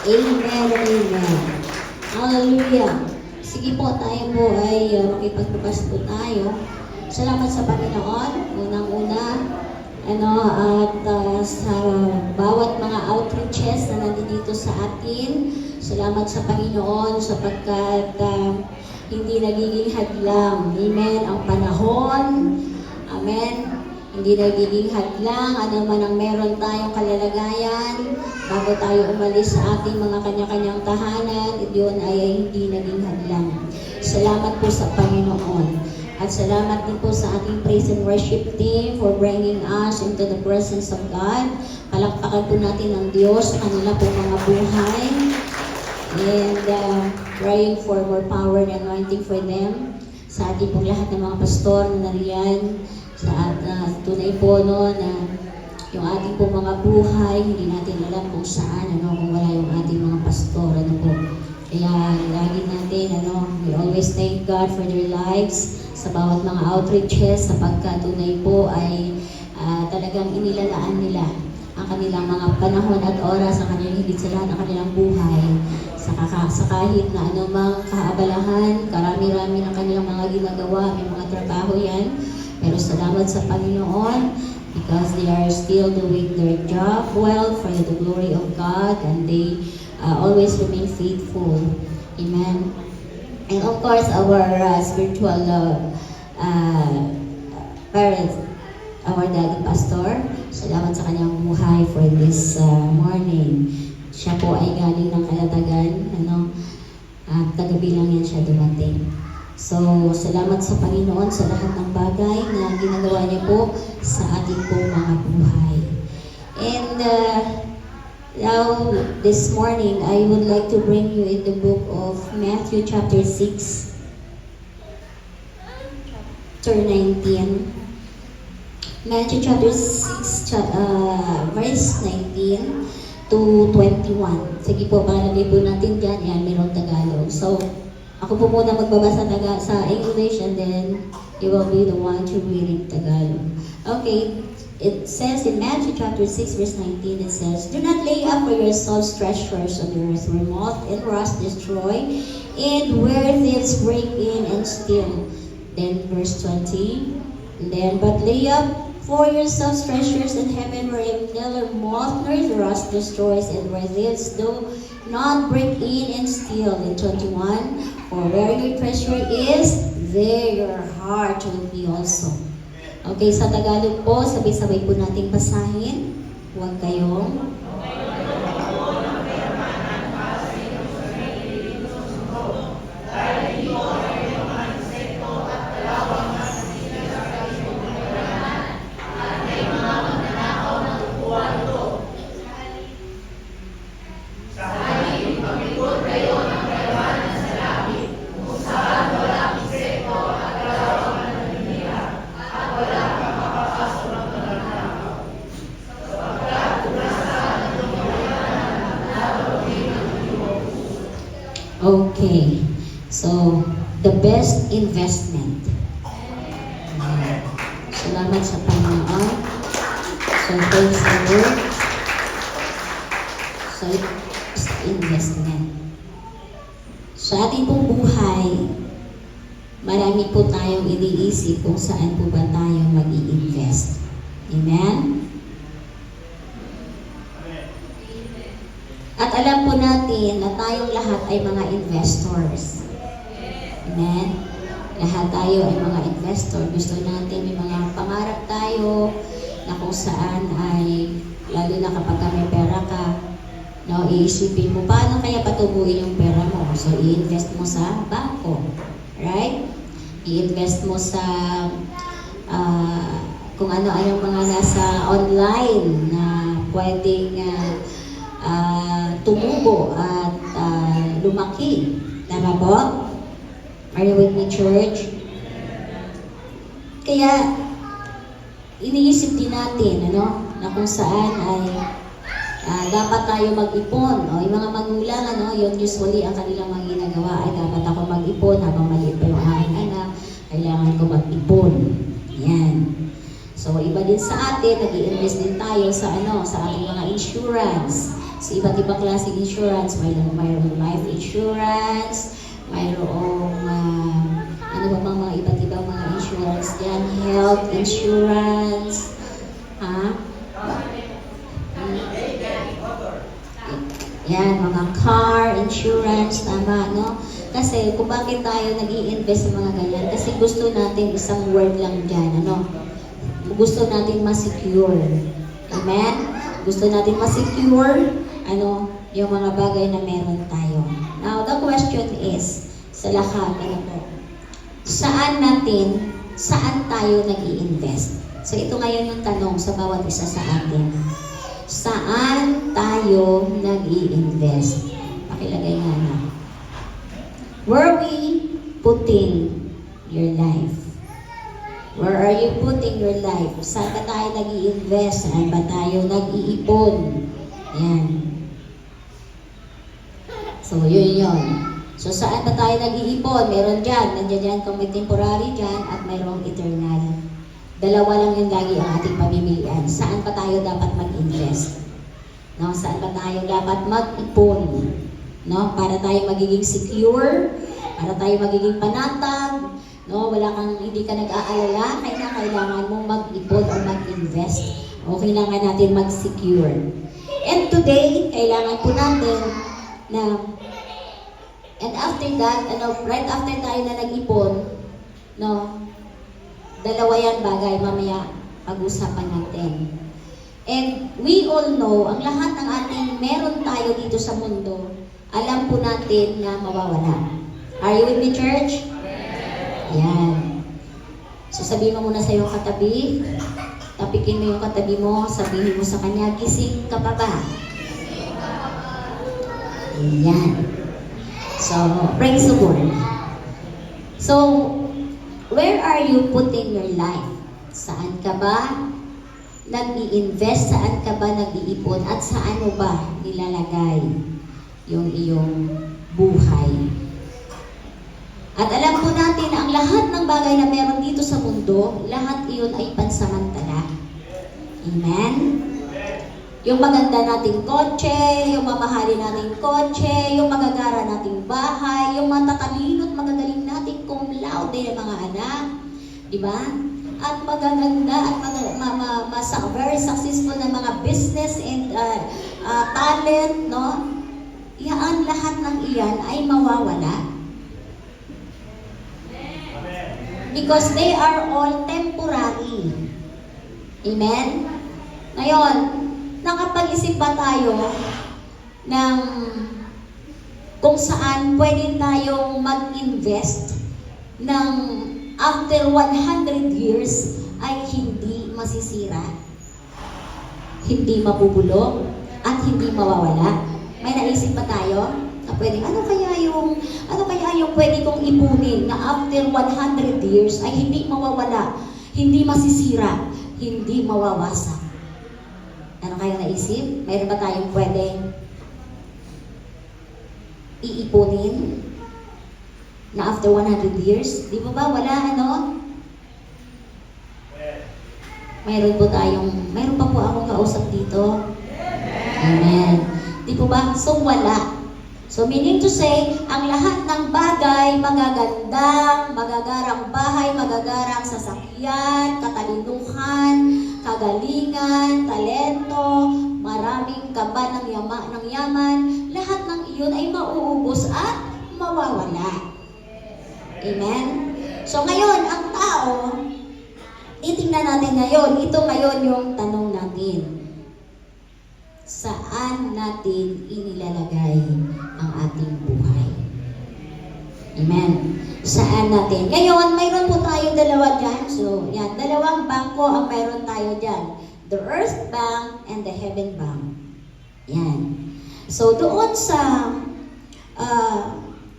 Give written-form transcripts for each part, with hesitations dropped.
Amen and amen. Hallelujah. Sige po, tayo po ay makipagbukas po tayo. Salamat sa Panginoon, unang-una, sa bawat mga outreaches na nandito sa atin. Salamat sa Panginoon sapagkat hindi nagiging hadlang. Amen. Ang panahon. Amen. Hindi nagiging hadlang. Ano man ang meron tayong kalalagayan, bago tayo umalis sa ating mga kanya-kanyang tahanan, yun ay hindi naging hadlang. Salamat po sa Panginoon. At salamat din po sa ating praise and worship team for bringing us into the presence of God. Palakpakan po natin ang Diyos sa kanila po mga buhay. And praying for more power and anointing for them. Sa ating pong lahat ng mga pastor na nariyan. Sa tunay po na yung ating pong mga buhay, hindi natin alam kung saan, kung wala yung ating mga pastor, po. Kaya lagi natin, we always thank God for their lives sa bawat mga outreaches, sapagkat tunay po ay talagang inilalaan nila ang kanilang mga panahon at oras, ang kanilang higit sa lahat ang kanilang buhay sa kahit na anumang kaabalahan, karami-rami ng kanilang mga ginagawa, may mga trabaho yan. Pero salamat sa Panginoon because they are still doing their job well for the glory of God, and they always remain faithful. Amen. And of course, our spiritual parents, our daddy pastor, salamat sa kanyang buhay for this morning. Siya po ay galing ng Kalatagan, at kagabi lang yan siya dumating. So, salamat sa Panginoon sa lahat ng bagay na ginagawa niya po sa ating pong mga buhay. And now, this morning, I would like to bring you in the book of Matthew chapter 6, chapter 19. Matthew chapter 6, verse 19 to 21. Sige po, palagay po natin dyan. Yan, mayroong Tagalog. So, ako po muna magbabasa sa English, and then you will be the one to read in Tagalog. Okay, it says in Matthew chapter 6 verse 19, it says, "Do not lay up for yourselves treasures on the earth where moth and rust destroy, and where thieves break in and steal." Then verse 20, "But lay up for yourselves treasures in heaven where neither moth nor rust destroys, and where thieves do not break in and steal." In 21, "For where your treasure is, there your heart will be also." Okay, sa Tagalog po, sabay-sabay po nating basahin. Huwag kayong okay. So, the best investment. Salamat sa Panginoon. So, praise the Lord. So, it's investment. Sa ating pong buhay, marami po tayong iniisip kung saan po ba tayo mag-i-invest. Amen? At alam po natin na tayong lahat ay mga investors. Amen? Lahat tayo ay mga investor. Gusto natin, may mga pangarap tayo na kung saan ay, lalo na kapag may pera ka, iisipin mo, paano kaya patubuin yung pera mo? So, i-invest mo sa bangko. Right? I-invest mo sa kung ano-anong mga nasa online na pwedeng tumubo at lumaki. Tama po? Are you with me, church? Kaya, iniisip din natin, na kung saan ay dapat tayo mag-ipon. Yung mga magulang, yun usually ang kanilang mga ginagawa ay dapat ako mag-ipon habang maliit pa yung aking anak, kailangan ko mag-ipon. Yan. So, iba din sa atin, nag-i-invest din tayo sa ating mga insurance. So, So, iba't ibang klaseng insurance. Mayroong life insurance, mayroong ano ba bang mga iba't ibang mga insurance dyan, health insurance, ha? Yan, mga car insurance, tama, no? Kasi kung bakit tayo nag-i-invest sa mga ganyan, kasi gusto natin isang word lang dyan, ano? Gusto natin ma-secure. Amen? Gusto natin ma-secure, ano, yung mga bagay na meron tayo. Now, the question is, sa lahat, ano po, saan tayo nag-i-invest? So, ito ngayon yung tanong sa bawat isa sa atin. Saan tayo nag-i-invest? Pakilagay nga na. Where are we putting your life? Where are you putting your life? Saan ba tayo nag-i-invest? Saan ba tayo nag-iipon? Yan. So, yun. So, saan ba tayo nag-iipon? Meron dyan. Nandiyan dyan kung may temporary dyan at mayroong eternal. Dalawa lang yung lagi ang ating pamimilian. Saan pa tayo dapat mag-invest? No? Saan pa tayo dapat mag-ipon? No? Para tayo magiging secure, para tayo magiging panatag, no? Hindi ka nag-aalala, kailangan mong mag-ipon o mag-invest. O kailangan natin mag-secure. And today, kailangan po natin na, and after that, right after tayo na nag-ipon, no? Dalawa yan bagay, mamaya pag-usapan natin. And we all know, ang lahat ng ating meron tayo dito sa mundo, alam po natin na mawawala. Are you with me, church? Yan. So sabihin mo muna sa iyong katabi, tapikin mo yung katabi mo, sabihin mo sa kanya, gising ka pa ba? Yan. So, praise the Lord. So, where are you putting your life? Saan ka ba nag-i-invest? Saan ka ba nag-iipon? At saan mo ba nilalagay yung iyong buhay? At alam po natin na ang lahat ng bagay na meron dito sa mundo, lahat iyon ay pansamantala. Amen? Yung maganda nating kotse, yung mamahalin nating kotse, yung magagara nating bahay, yung matatalino at magagaling nating cum laude ng mga anak, di ba? At magaganda at very successful na mga business and talent, no? Yan, lahat ng iyan ay mawawala. Because they are all temporary. Amen? Ngayon, nakapag-isip ba tayo ng kung saan pwede tayong mag-invest ng after 100 years ay hindi masisira, hindi mabubulok, at hindi mawawala? May naisip ba tayo na pwede, ano kaya yung pwede kong ipunin na after 100 years ay hindi mawawala, hindi masisira, hindi mawawasak? Ano kayong naisip? Mayroon ba tayong pwedeng iipunin na after 100 years? Di ba wala, ano? Mayroon pa po akong kausap dito. Amen. Di po ba? So, wala. So, meaning to say, ang lahat ng bagay, magagarang bahay, magagarang sasakyan, katalinuhan, kagalingan, talento, maraming kaba ng yaman, lahat ng iyon ay mauubos at mawawala. Amen? So, ngayon, ang tao, titingnan natin ngayon, ito ngayon yung tanong natin. Saan natin inilalagay ang ating buhay? Amen. Saan natin? Ngayon, mayroon po tayo dalawa dyan. So, yan, dalawang bangko ang mayroon tayo dyan. The Earth Bank and the Heaven Bank. Yan. So, doon sa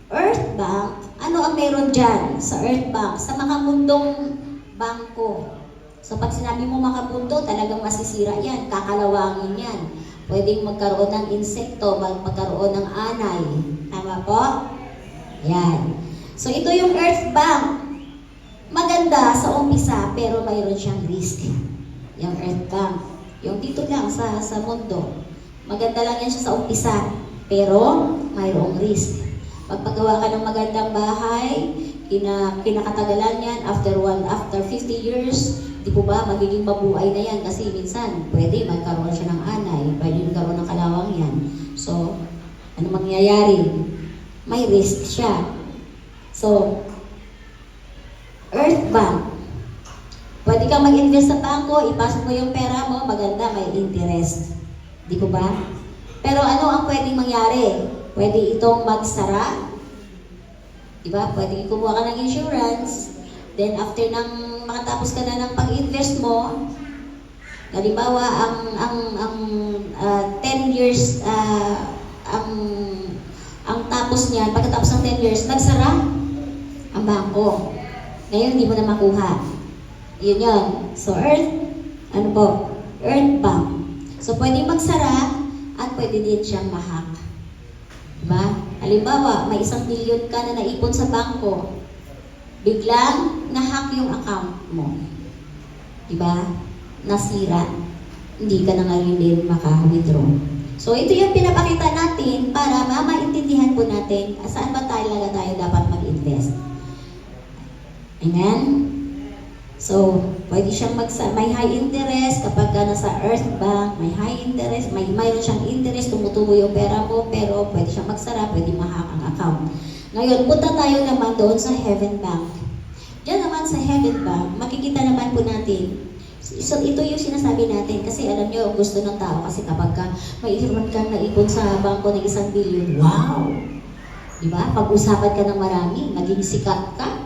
Earth Bank, ano ang mayroon dyan sa Earth Bank? Sa makamundong bangko. So, pag sinabi mo makamundo, talagang masisira yan. Kakalawangin yan. Pwedeng magkaroon ng insekto, magkaroon ng anay. Tama po? Yan. So, ito yung Earth Bank. Maganda sa umpisa, pero mayroon siyang risk. Yung Earth Bank. Yung dito lang sa mundo. Maganda lang yan siya sa umpisa, pero mayroong risk. Pagpagawa ka ng magandang bahay, kinakatagalan yan, after 50 years, di po ba, magiging mabuhay na yan kasi minsan, pwede magkaroon siya ng anay, pwede magkaroon ng kalawang yan. So, ano mangyayari? May risk siya. So, Earth Bank. Pwede kang mag-invest sa bangko, ipasok mo yung pera mo, maganda, may interest. Di po ba? Pero ano ang pwedeng mangyari? Pwede itong magsara. Di ba? Pwede kumuha ka ng insurance. Then after nang makatapos ka na ng pag-invest mo, halimbawa ang 10 years ang tapos niyan, pagkatapos ng 10 years, nagsara ang bangko. Ngayon hindi mo na makuha. Yun yun. So Earth Bank. So pwede magsara at pwede din siyang ma-hack. Diba? Halimbawa, may 1 billion ka na naipon sa bangko, biglang na-hack yung account mo. Diba? Nasira. Hindi ka na ngayon din maka-withdraw. So, ito yung pinapakita natin para maintindihan po natin saan ba tayo dapat mag-invest. Amen? So, pwede siyang may high interest kapag nasa Earth Bank, may high interest, mayroon siyang interest, tumutubo yung pera mo, pero pwede siyang magsara, pwede ma-hack ang account. Ngayon, punta tayo naman doon sa Heaven Bank. Diyan naman sa Heaven Bank, makikita naman po natin. So, ito yung sinasabi natin kasi alam nyo, gusto ng tao kasi kapag may hirman kang naipon sa bangko ng 1 billion, wow! Diba? Pag-usapan ka ng marami, maging sikat ka,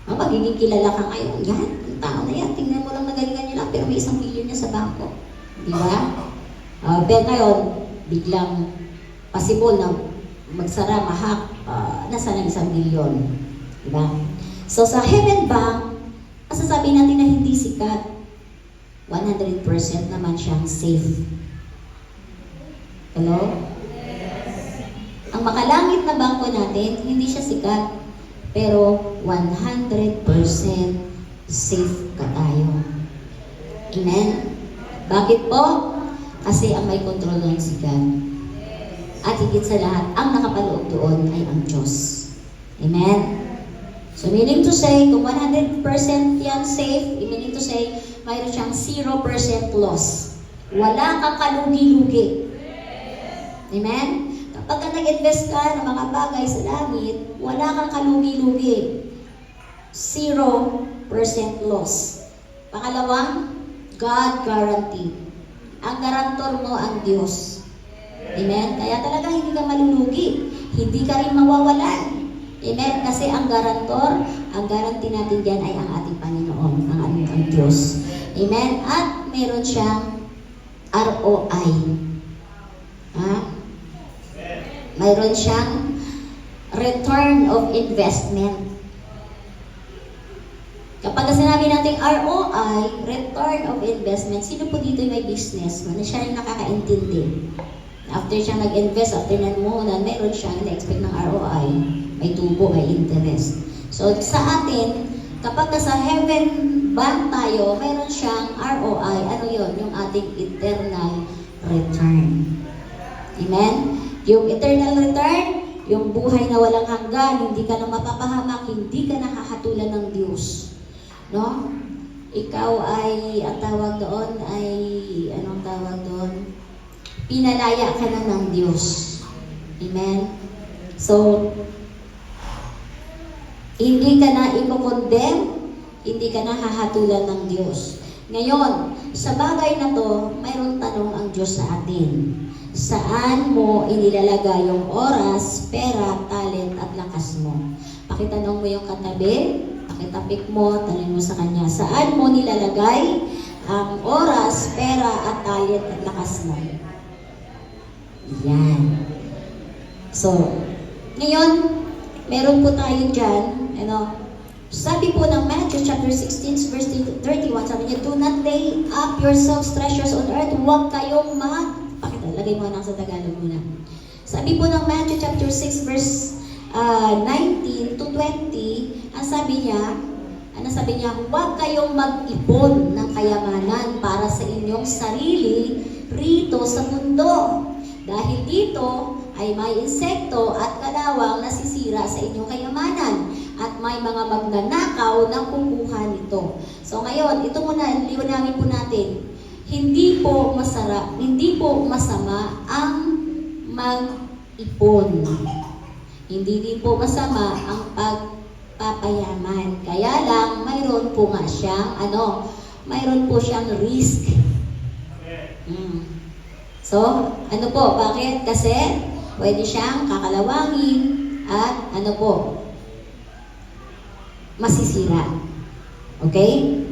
magiging kilala ka ngayon, yan, yung tao na yan, tingnan mo lang nagalingan niya lang, pero may 1 billion niya sa bangko. Diba? Pero ngayon, biglang possible na magsara, ma-hack, nasa ng 1 billion. Diba? So sa Heaven Bank, masasabi natin na hindi sikat, 100% naman siyang safe. Hello? Ang makalangit na bangko natin, hindi siya sikat, pero 100% safe ka tayo. Amen? Bakit po? Kasi ang may kontrol ng sikat. At higit sa lahat, ang nakapaloob doon ay ang Diyos. Amen? So meaning to say, kung 100% yan safe, meaning to say, mayroon siyang 0% loss. Wala kang kalugi-lugi. Amen? Kapag nag-invest ka ng mga bagay sa langit, wala kang kalugi-lugi. 0% loss. Pangalawang, God guarantee. Ang garantor mo ang Diyos. Amen? Kaya talaga hindi ka malulugi. Hindi ka rin mawawalan. Amen? Kasi ang garantor, ang guarantee natin dyan ay ang ating Panginoon, ang Diyos. Amen? At meron siyang ROI. Ha? Mayroon siyang return of investment. Kapag sinabi natin ROI, return of investment, sino po dito may business? Siya rin nakakaintindi. After siya nag-invest, after namuhunan, meron siyang na-expect ng ROI. May tubo, may interest. So sa atin, kapag sa Heaven Bank tayo, meron siyang ROI. Ano yon? Yung ating eternal return. Amen? Yung eternal return, yung buhay na walang hanggan, hindi ka na mapapahamak, hindi ka nakahatulan ng Diyos. No? Ikaw ay, ang tawag doon ay, anong tawag doon? Pinalaya ka na ng Diyos. Amen? So, hindi ka na iko-condemn, hindi ka na hahatulan ng Diyos. Ngayon, sa bagay na to, mayroong tanong ang Diyos sa atin. Saan mo inilalagay yung oras, pera, talent, at lakas mo? Pakitanong mo yung katabi, pakitapik mo, tanong mo sa kanya, saan mo nilalagay ang oras, pera, at talent, at lakas mo? Yan. So, ngayon, meron po tayo dyan, sabi po ng Matthew chapter 16 verse 31, sabi niya, do not lay up yourselves treasures on earth, huwag kayong lagay mo na sa Tagalog muna. Sabi po ng Matthew chapter 6 verse 19 to 20, ang sabi niya, huwag kayong mag-ipon ng kayamanan para sa inyong sarili rito sa mundo. Dahil dito ay may insekto at kalawang nasisira sa inyong kayamanan at may mga magnanakaw na kukuha nito. So ngayon, ito muna, liwanagin po natin. Hindi po masarap, hindi po masama ang mag-ipon. Hindi din po masama ang pagpapayaman. Kaya lang, mayroon po nga siyang, mayroon po siyang risk. So, ano po, bakit? Kasi pwede siyang kakalawangin at masisira. Okay?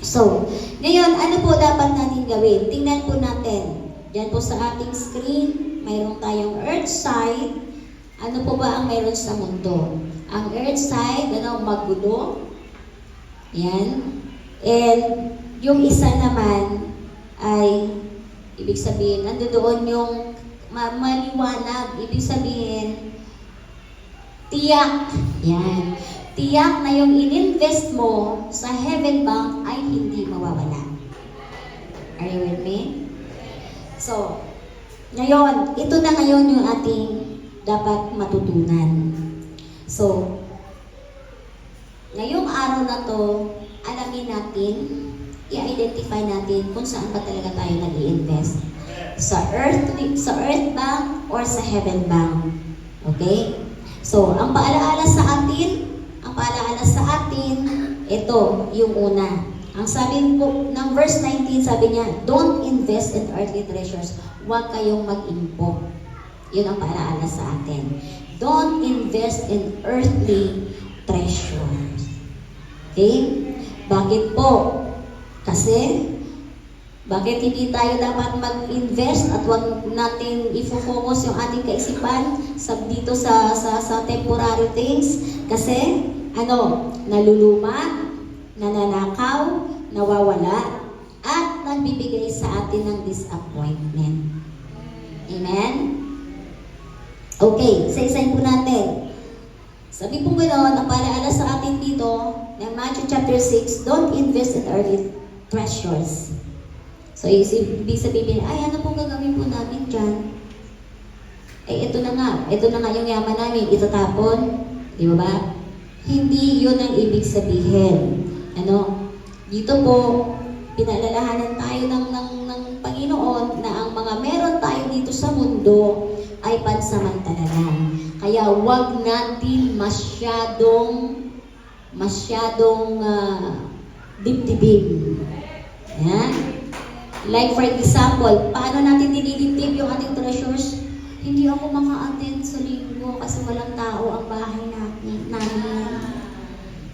So, ngayon, ano po dapat natin gawin? Tingnan po natin. Diyan po sa ating screen, mayroon tayong earth side. Ano po ba ang mayroon sa mundo? Ang earth side, magulo. Yan. And yung isa naman ay ibig sabihin, nandoon yung maliwanag. Ibig sabihin, tiyak. Yan. Tiyak na yung ininvest mo sa Heaven Bank ay hindi mawawala. Are you with me? So, ngayon, ito na ngayon yung ating dapat matutunan. So, ngayong araw na to, alamin natin, i-identify natin kung saan ba talaga tayo nag-i-invest. Sa Earth Bank or sa Heaven Bank. Okay? So, ang paalaala sa atin, ito, yung una. Ang sabi po ng verse 19, sabi niya, don't invest in earthly treasures. Huwag kayong mag-impok. Yun ang paalaala sa atin. Don't invest in earthly treasures. Okay? Bakit po? Kasi, bakit hindi tayo dapat mag-invest at huwag natin i-focus yung ating kaisipan dito sa temporary things? Kasi, naluluma, nananakaw, nawawala, at nagbibigay sa atin ng disappointment. Amen? Okay, isa-isayin po natin. Sabi po gano'n, ang paalaala sa atin dito, ng Matthew chapter 6, don't invest in earthly treasures. So, ibig sabihin, ano pong gagawin po namin dyan? Ito na nga yung yaman namin, itatapon. Di ba? Hindi yun ang ibig sabihin. Dito po, pinalalahanan tayo ng Panginoon na ang mga meron tayo dito sa mundo ay pansamantala. Kaya wag natin masyadong dibdibin. Yan. Like for example, paano natin dinidibdib yung ating treasures? Hindi ako maka-attend sa linggo kasi walang tao ang bahay namin.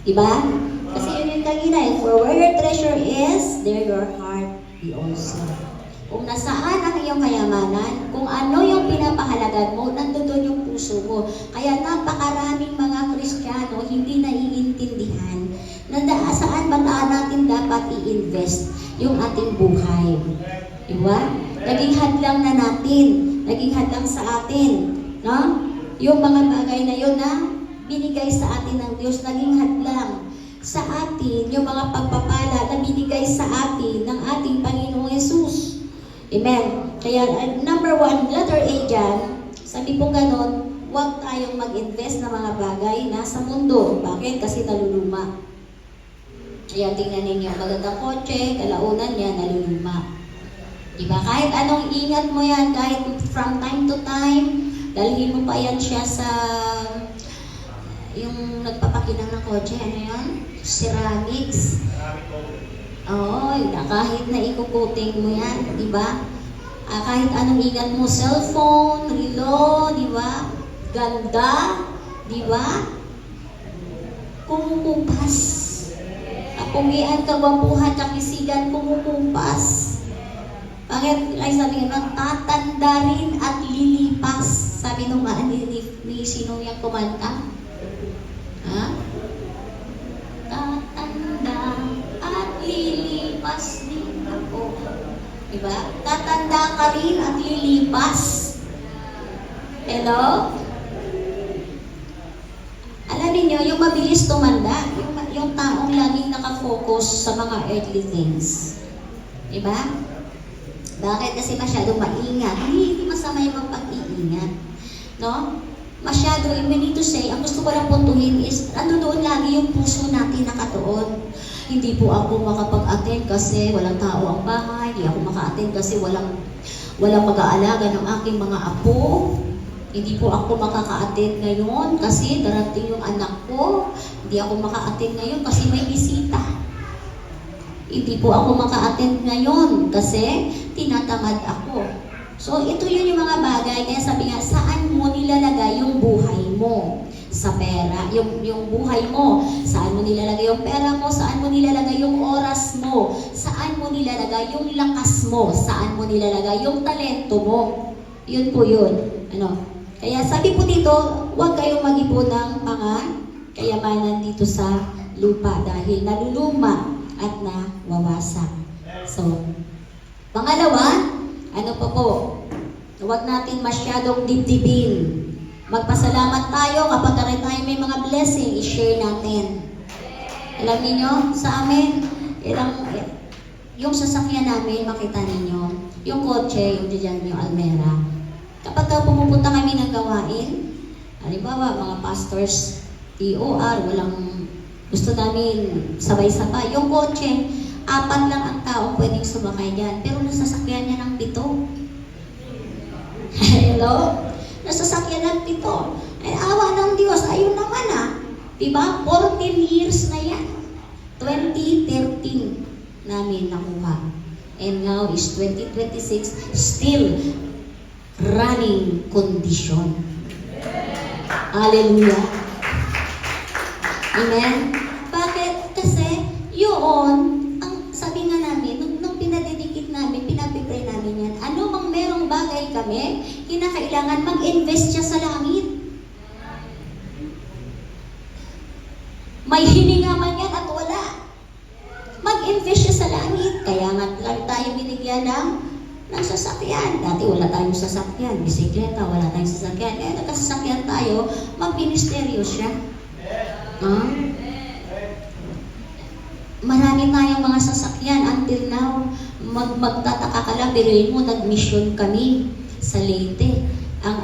Diba? Kasi yun yung kanina eh. For where your treasure is, there your heart be also. Kung nasaan ang iyong kayamanan, kung ano yung pinapahalagan mo, nandoon yung puso mo. Kaya napakaraming mga Kristiyano hindi naiintindihan na saan ba natin dapat i-invest yung ating buhay. Diba? Naging hadlang na natin. Naging hadlang sa atin. No? Yung mga bagay na yun na binigay sa atin ng Diyos, naging hadlang sa atin yung mga pagpapala na binigay sa atin ng ating Panginoong Yesus. Amen. Kaya number 1, letter A dyan, sabi po ganon, huwag tayong mag-invest na mga bagay na sa mundo. Bakit? Kasi naluluma. Kaya tingnan ninyo, magandang kotse, kalaunan niya, naluluma. Diba? Kahit anong ingat mo yan, kahit from time to time, dalhin mo pa yan siya sa yung nagpapakinang ng kotse, ano yan? Ceramics. Oo, kahit na ikukuting mo yan, di ba? Kahit anong ingat mo, cellphone, relo, di ba? Ganda, di ba? Kumukumpas. Kapungian, kawapuhan, kakisigan, kumukumpas. Bakit? Ay sabi nga, tatanda rin at lilipas. Sabi nung ni sino yung kumanta? Ha? Tatanda at lilipas din ako. Diba? Tatanda ka rin at lilipas. Hello? Alam niyo yung mabilis tumanda, yung taong laging nakafocus sa mga earthly things. Diba? Bakit? Kasi masyadong maingat. Hindi masama yung pag-iingat. No? Masyado, we need to say, ang gusto ko lang puntuhin is, doon lagi yung puso natin nakatuon. Hindi po ako makapag-attend kasi walang tao ang bahay, hindi ako maka-attend kasi walang mag-aalaga ng aking mga apo. Hindi po ako makaka-attend ngayon kasi darating yung anak ko. Hindi ako maka-attend ngayon kasi may bisita. Hindi po ako maka-attend ngayon kasi tinatamad ako. So, ito yun yung mga bagay. Kaya sabi nga, saan mo nilalagay yung buhay mo? Sa pera. Yung buhay mo. Saan mo nilalagay yung pera mo? Saan mo nilalagay yung oras mo? Saan mo nilalagay yung lakas mo? Saan mo nilalagay yung talento mo? Yun po yun. Kaya sabi po dito, huwag kayong mag-ipon ng mga kayamanan dito sa lupa dahil naluluma at nawawasak. So, pangalawa, huwag natin masyadong dibdibin. Magpasalamat tayo kapag tayo may mga blessing, i-share natin. Alam niyo sa amin, yung sasakyan namin, makita ninyo, yung kotse, yung Almera. Kapag pumupunta kami ng gawain, halimbawa, mga pastors, TOR, gusto namin sabay-sabay. Yung kotse, 4 lang ang tao pwedeng sumakay dyan. Pero nasasakyan niya ng 7. Hello? Nasasakyan ng 7. Ay, awa ng Diyos. Ayun naman Diba? 14 years na yan. 2013 namin nakuha. And now is 2026. Still running condition. Hallelujah. Amen? Bakit? Kasi yun, sabi nga namin, nung pinadidikit namin, pinapipray namin yan, ano mang merong bagay kami, kinakailangan mag-invest siya sa langit. May hininga man yan at wala. Mag-invest siya sa langit. Kaya nga lang tayo binigyan ng sasakyan. Dati wala tayong sasakyan. Bisikleta, wala tayong sasakyan. Eh, nagkasasakyan tayo, mag-ministeryo siya. Marami tayong mga sasakyan until now. Magtataka ka lang, biruin mo, nag-mission kami sa Leyte. Ang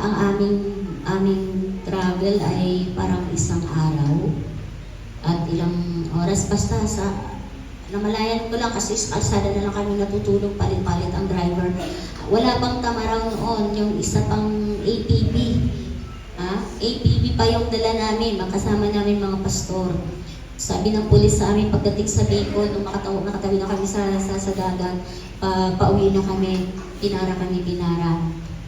aming travel ay parang 1 araw at ilang oras. Basta namalayan ko lang kasi sa kalsada na lang kami natutulog, palit-palit ang driver. Wala pang Tamaraw noon, yung isa pang APB. APB pa yung dala namin, makasama namin mga pastor. Sabi ng pulis sa amin, pagdating sa Bicol, nung nakatawi na kami sa dagat, pauwi na kami, pinara.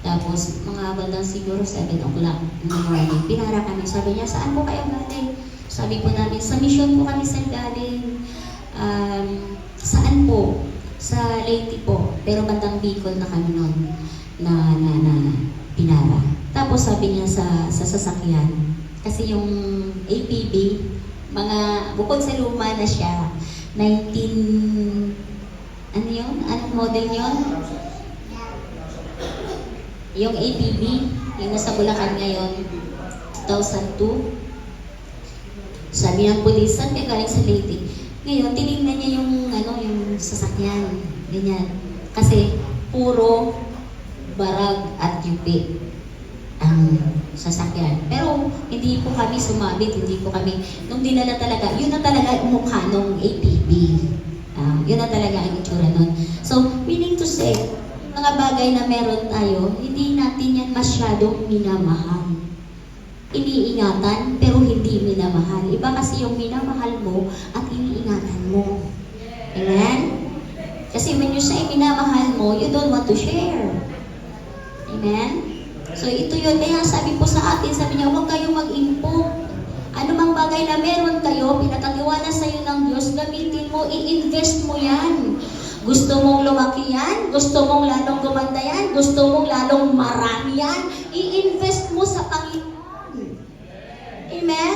Tapos, mga bandang siguro 7 o'clock in the morning, pinara kami. Sabi niya, saan po kayo galing? Sabi po namin, sa mission po kami galing. Saan po? Sa Leyte po. Pero bandang Bicol na kami noon na pinara. Tapos sabi niya sa sasakyan, kasi yung APB, bukod sa luma na siya, 19, anong model yun? Yung APB, yung nasa Bulacan ngayon, 2002. Sabi ng pulis, saan kayo galing sa Leyte? Ngayon, tinignan niya yung sasakyan, ganyan. Kasi puro barag at yupi ang sasakyan. Pero hindi po kami sumabit, hindi po kami, nung dinala talaga, yun na talaga ang mukha nung APB. Yun na talaga ang itsura nun. So, meaning to say, mga bagay na meron tayo, hindi natin yan masyadong minamahal. Iniingatan, pero hindi minamahal. Iba kasi yung minamahal mo at iniingatan mo. Amen? Kasi when you say minamahal mo, you don't want to share. Amen? So ito yun, kaya sabi po sa atin, sabi niya, huwag kayong mag-impok. Ano mang bagay na meron kayo, pinatatiwala sa iyo ng Diyos, gamitin mo, i-invest mo yan. Gusto mong lumaki yan? Gusto mong lalong gumanda yan? Gusto mong lalong marami yan? I-invest mo sa Panginoon. Amen?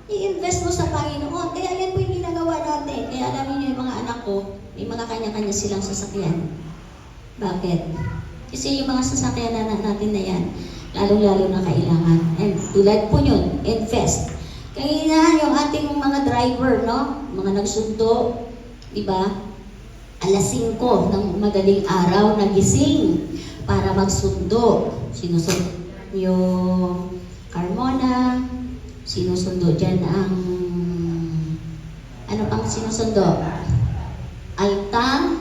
I-invest mo sa Panginoon. Kaya yan po yung ginagawa natin. Kaya alam niyo yung mga anak ko, may mga kanya-kanya silang sasakyan. Bakit? Kasi yung mga sasakyan na natin na yan, lalong-lalo na kailangan. And tulad po yun, invest. Kaya yung ating mga driver, no? Mga nagsundo, di ba? Alas 5 ng madaling araw, nagising para magsundo. Sinusundo yung Carmona, sinusundo dyan ang, ano pang sinusundo? Alta,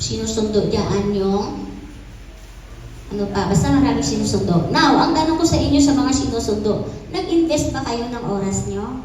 sinusundo dyan yung, ano pa, basta maraming sinusundo. Now, ang tanong ko sa inyo sa mga sinusundo, nag-invest ba kayo ng oras nyo?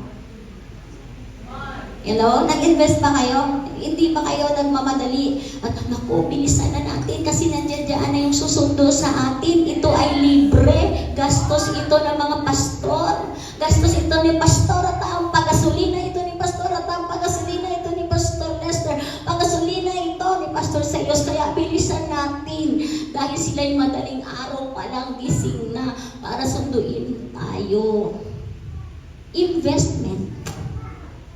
Hello? Nag-invest ba kayo? Hindi ba kayo nagmamadali? At naku, bilisan na natin kasi nandiyan na yung susundo sa atin. Ito ay libre. Gastos ito ng mga pastor. Gastos ito ni Pastor at ang pagasolina ito ni Pastor at ang pagasolina ito ni Pastor Lester. Pagasolina ito ni Pastor Sayos. Kaya bilisan natin dahil sila'y madaling araw pa lang gising na para sunduin tayo. Investment.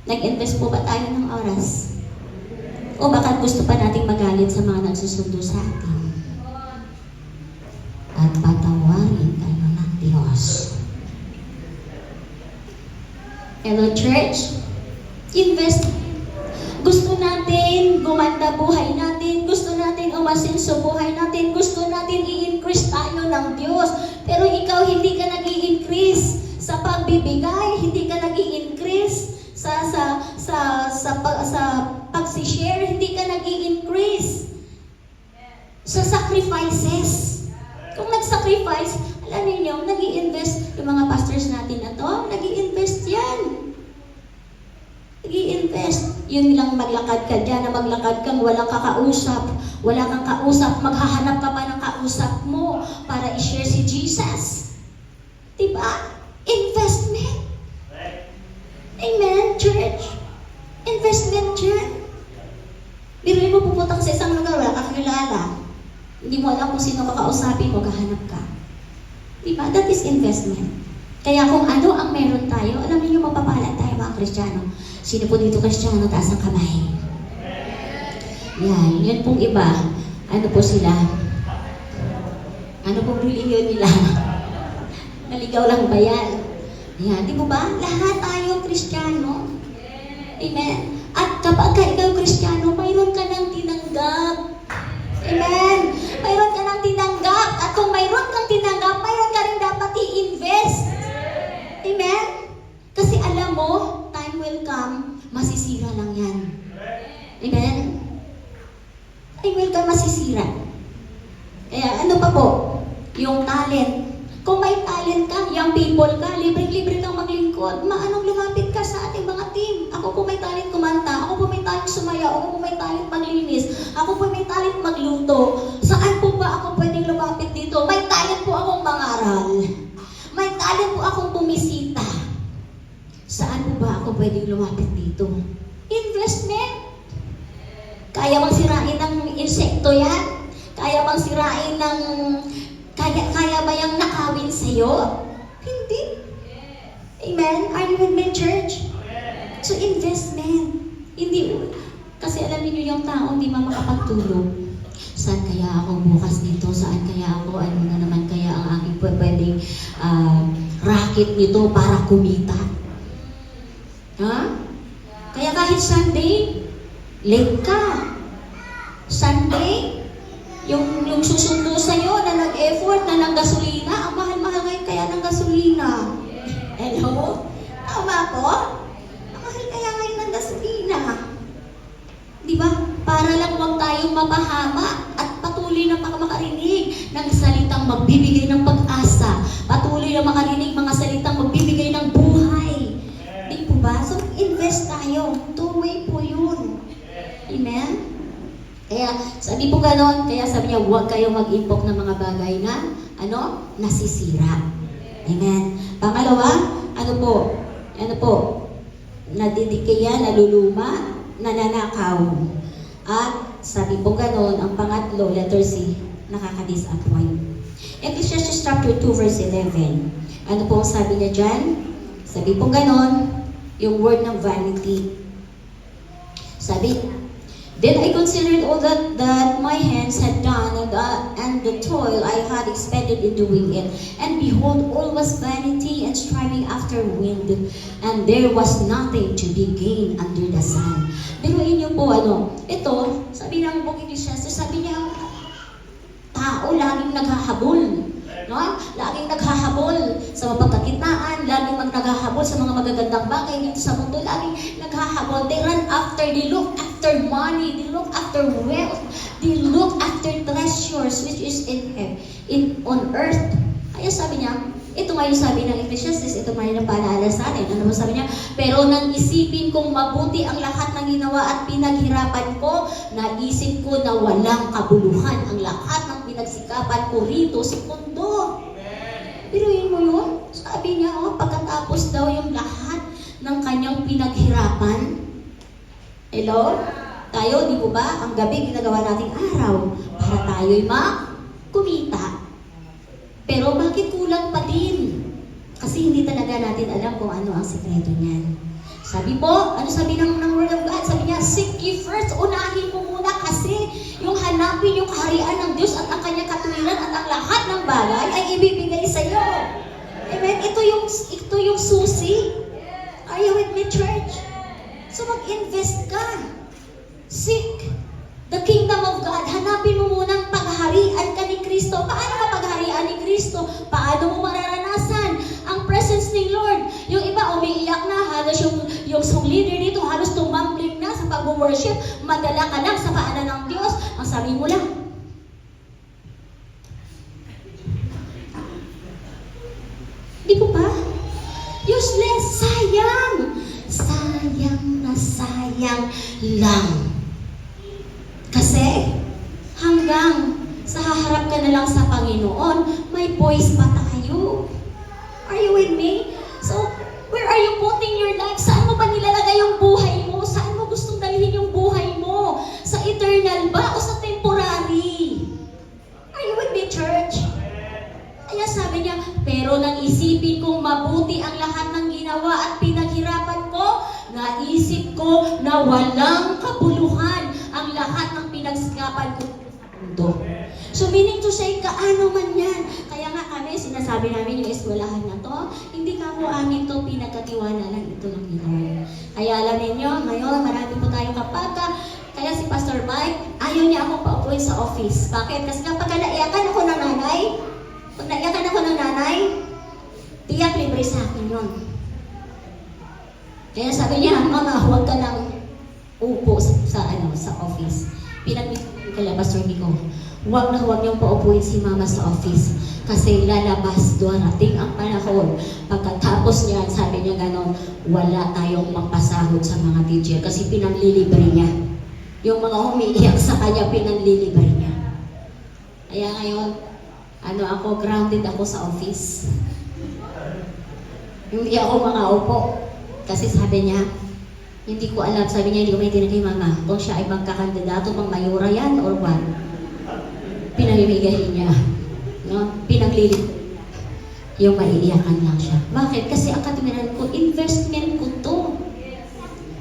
Nag-invest po ba tayo ng oras? O baka gusto pa nating magalit sa mga nagsusundo sa atin? At patawarin tayo ng Diyos. Hello, church? Invest. Gusto natin gumanda buhay natin. Gusto natin umasin sa buhay natin. Gusto natin i-increase tayo ng Diyos. Pero ikaw hindi ka nag-i-increase sa pagbibigay. Hindi ka nag-i-increase sa pag-share, hindi ka nag-i-increase sa sacrifices. Kung nag-sacrifice, alam niyo, nag-i-invest yung mga pastors natin na to, nag-i-invest yan. Nag-i-invest. Yun lang maglakad ka dyan, na maglakad kang walang kakausap. Wala kang kausap, maghahanap ka pa ng kausap mo para i-share si Jesus. Diba? Investment. Amen, church. Investment dyan. Biruin mo pupunta ka sa isang lugar, wala kang kilala. Hindi mo alam kung sino kakausapin mo, kahanap ka. Diba? That is investment. Kaya kung ano ang meron tayo, alam niyo mapapala tayo mga Kristiyano. Sino po dito Kristiyano? Taas ang kamay. Yan. Yun pong iba. Ano po sila? Ano pong religion nila? Naligaw lang ba yan? Yan, di mo ba? Lahat tayo Kristiyano. Amen. At kapag ikaw Kristiyano, mayroon ka ng tinanggap. Amen. Mayroon ka ng tinanggap. At kung mayroon kang tinanggap, mayroon ka rin dapat i-invest. Amen. Kasi alam mo, time will come, masisira lang yan. Amen. Time will come, masisira. Kaya ano pa po? Yung talent. Kung may talent ka, young people ka, libre-libre kang maglingkod, maanong lumapit ka sa ating mga team. Ako po may talent kumanta, ako po may talent sumayaw, ako po may talent maglinis, ako po may talent magluto. Saan po ba ako pwedeng lumapit dito? May talent po akong mangaral. May talent po akong bumisita. Saan po ba ako pwedeng lumapit dito? Investment. Kaya bang sirain ng insekto yan? Kaya bang sirain ng... Kaya ba yung nakawin sa'yo? Hindi. Amen? Are you with me, church? So, investment. Hindi. Kasi alam niyo yung tao, hindi makakapagtulog. Saan kaya ako bukas dito? Saan kaya ako? Ano na naman kaya ang aking pwedeng racket nito para kumita? Ha? Kaya kahit Sunday, late ka. Sunday, yung susundo sa'yo na nag-effort na ng gasolina, ang mahal-mahal ngayon kaya ng gasolina. Hello? Tama po? Ang mahal kaya ngayon ng gasolina. Di ba? Para lang huwag tayong mapahama at patuloy na makarinig ng salitang magbibigay ng pag-asa. Patuloy na makarinig mga salitang magbibigay ng buhay. Di po ba? So, invest tayo. Two-way po yun. Amen? Kaya sabi po ganon, kaya sabi niya, huwag kayong mag-impok ng mga bagay na, nasisira. Amen. Pangalawa, ano po, nadidikaya, naluluma, nananakaw. At sabi po ganon, ang pangatlo, letter C, nakaka-disappoint. Ecclesiastes chapter 2 verse 11. Ano po ang sabi niya dyan? Sabi po ganon, yung word ng vanity. Sabi, then I considered all that my hands had done and the toil I had expended in doing it. And behold, all was vanity and striving after wind, and there was nothing to be gained under the sun. Biruin niyo po, ito, sabi ng Ecclesiastes, sabi niya, tao laging naghahabol. No? Laging naghahabol sa mapagkakitaan, laging naghahabol sa mga magagandang bagay dito sa mundo, laging naghahabol. They run after, they look after money, they look after wealth, they look after treasures which is on earth. Kaya sabi niya, ito nga yung sabi ng Ecclesiastes, ito nga yung paalala sa atin. Ano sabi niya? Pero nang isipin kong mabuti ang lahat ng ginawa at pinaghirapan ko, naisip ko na walang kabuluhan ang lahat ng pinagsikapan ko rito sa mundo. Piruin mo yun? Sabi niya, pagkatapos daw yung lahat ng kanyang pinaghirapan. Hello? Tayo, di po ba? Ang gabi, ginagawa nating araw para tayo'y kumita. Pero bakit kulang pa din? Kasi hindi talaga natin alam kung ano ang sikreto niyan. Sabi po, ano sabi ng Word of God? Sabi niya, seek ye first, unahin mo muna kasi yung hanapin yung kaharian ng Diyos at ang kanyang katuwiran at ang lahat ng bagay ay ibibigay sa iyo. Amen? Ito yung susi. Are you with me, church? So mag-invest ka. Seek the kingdom of God. Hanapin mo muna ang paghaharian ka ni Kristo. Paano ka paghaharian ni Kristo? Paano mo mararanasan ang presence ni Lord? Yung iba umiiyak na, halos yung song leader dito, halos tumambling na sa pag-worship, madala ka lang sa paanan ng Diyos. Ang sabi mo lang, di po ba? Useless, sayang. Sayang na sayang lang. Kasi hanggang sa haharap ka na lang sa Panginoon, may voice pa tayo. Are you with me? So, where are you putting your life? Saan mo ba nilalagay yung buhay mo? Saan mo gustong dalhin yung buhay mo? Sa eternal ba o sa temporary? Are you with me, church? Kaya sabi niya, pero nang isipin kong mabuti ang lahat ng ginawa at pinaghirapan ko, naisip ko na walang kabuluhan ang lahat ng pinagsikapan ko sa mundo. So meaning to say, kaano man yan. Kaya nga kami, sinasabi namin yung eskwelahan na to, hindi ka mo amin to pinagkatiwanalan, ito lang yun. Kaya alam ninyo, ngayon marami po tayong kaya si Pastor Mike, ayaw niya akong paupuin sa office. Bakit? Kasi kapag naiyakan ako ng nanay, pag naiyakan ako ng nanay, tiyak libre sa akin yun. Kaya sabi niya, Mama, huwag ka lang upo sa office. Pinag-isip kala Pastor Nico, huwag niyong paupuin si Mama sa office. Kasi lalabas, darating ang panahon. Pagkatapos niya, sabi niya ganon, wala tayong magpasahod sa mga teacher kasi pinanlilibre niya. Yung mga umiiyak sa kanya, pinanlilibre niya. Kaya ngayon, ako, grounded ako sa office. Hindi ako makaupo. Kasi sabi niya, hindi ko alam, sabi niya, hindi ko maintindihan kay Mama, kung siya ay magkakandidato, pang mayura yan, or what? Pinamimigay niya. No? Pinaglilip. Yung maiiyakan lang siya. Bakit? Kasi ang katuwiran ko, investment ko to.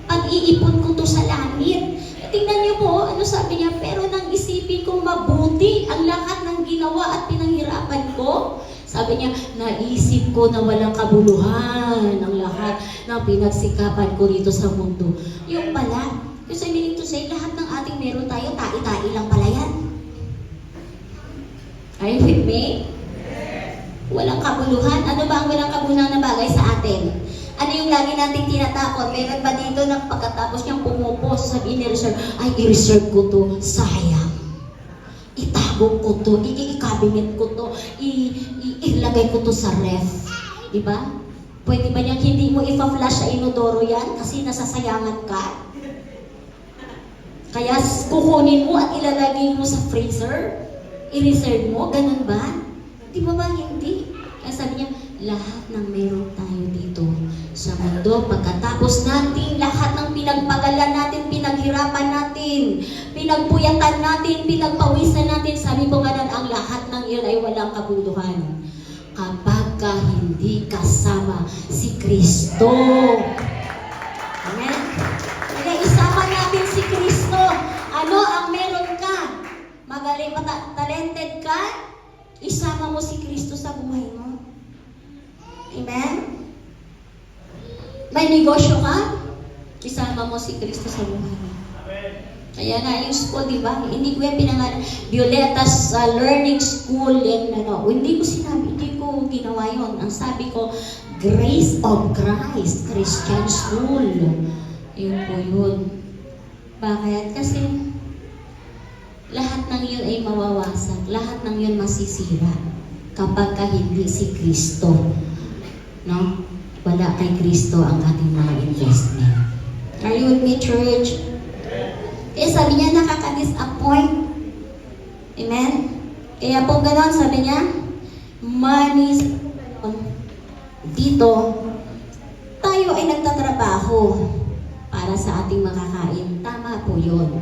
Pag-iipon ko to sa langit. Tingnan niyo po, ano sabi niya, pero nang isipin kong mabuti ang lahat ng ginawa at pinanghirapan ko, sabi niya, naisip ko na walang kabuluhan ang lahat ng pinagsikapan ko dito sa mundo. Yung pala, kasi meaning to say, lahat ng ating meron tayo, tai-tai lang pala yan. Are you with me? Walang kabuluhan. Ano ba ang walang kabuluhan na bagay sa atin? Ano yung lagi nating tinatakot? Meron ba dito na pagkatapos niyang pumupos, sabihin ni reserve, ay, i-reserve ko to, sayang. Itago ko to, i-cabinet ko to, ilagay ko to sa ref. Diba? Pwede ba niyang hindi mo ipa-flash sa inodoro yan kasi nasasayangan ka? Kaya kukunin mo at ilalagay mo sa freezer? I-reserve mo? Ganun ba? Di ba ba hindi? Kaya sabi niya, lahat ng meron tayo dito sa mundo, pagkatapos natin, lahat ng pinagpagalan natin, pinaghirapan natin, pinagpuyatan natin, pinagpawisan natin, sabi po nga ang lahat ng iyon ay walang kabuluhan kapag ka hindi kasama si Kristo. Amen? Kaya isama natin si Kristo. Ano ang meron ka? Magaling, talented ka? Isama mo si Kristo sa buhay mo. Amen? May negosyo ka? Isama mo si Kristo sa buhay mo. Kaya nga yung school, di ba? Hindi ko yan pinangalan. Violetta's Learning School. And, hindi ko sinabi, hindi ko ginawa yun. Ang sabi ko, Grace of Christ Christian School. Yun po yun. Bakit? Kasi lahat ng yun ay mawawasak. Lahat ng yun masisira kapag hindi si Kristo. No? Wala kay Kristo ang ating mga investment. Are you with me, church? Kaya sabi niya, nakaka-disappoint. Amen? Kaya po ganon, sabi niya, money dito, tayo ay nagtatrabaho para sa ating makakain. Tama po yun.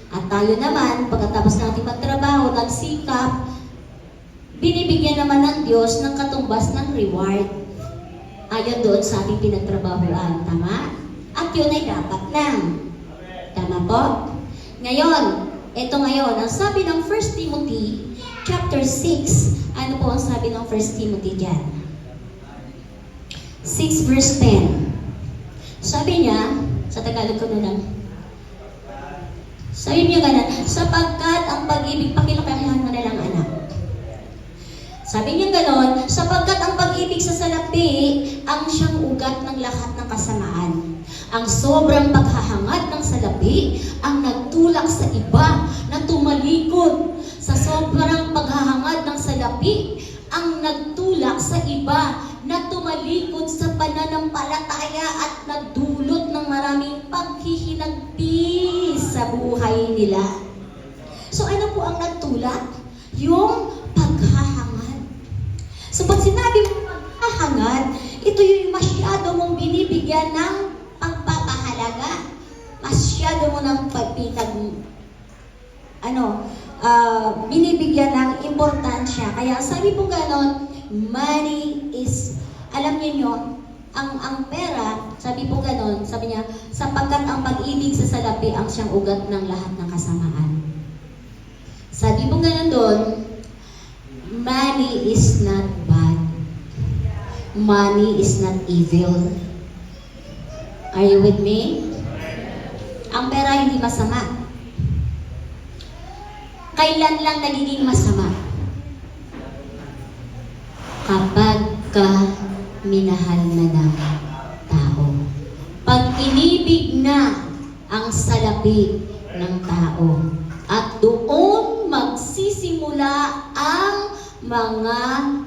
At tayo naman, pagkatapos natin magtrabaho, nagsikap, binibigyan naman ng Diyos ng katumbas ng reward. Ayon doon sa ating pinagtrabahuan. Tama? At yun ay dapat lang. Tama po? Ngayon, ito ngayon, ang sabi ng 1 Timothy chapter 6, ano po ang sabi ng 1 Timothy dyan? 6 verse 10. Sabi niya, sa Tagalog ko na lang, sabi niya ganun, sapagkat ang pag-ibig, pakilakihan mo na lang anak. Sabi niya gano'n, sapagkat ang pag-ibig sa salapi ang siyang ugat ng lahat ng kasamaan. Ang sobrang paghahangad ng salapi ang nagtulak sa iba na tumalikod. Sa sobrang paghahangad ng salapi ang nagtulak sa iba na tumalikod sa pananampalataya at nagdulot ng maraming paghihinagpis sa buhay nila. So ano po ang nagtulak? Yung paghahangad. So pag sinabi mo paghahangad, ito yung masyado mong binibigyan ng pagpapahalaga. Masyado mo ng binibigyan ng importansya. Kaya sabi po ganon, money is, alam niyo ang pera, sabi po ganon, sabi niya, sapagkat ang pag-ibig sa salapi ang siyang ugat ng lahat ng kasamaan. Sabi po ganon doon, money is not bad. Money is not evil. Are you with me? Ang pera hindi masama. Kailan lang nagiging masama? Kapag ka minahal na ng tao. Pag inibig na ang salapi ng tao. At doon magsisimula ang mga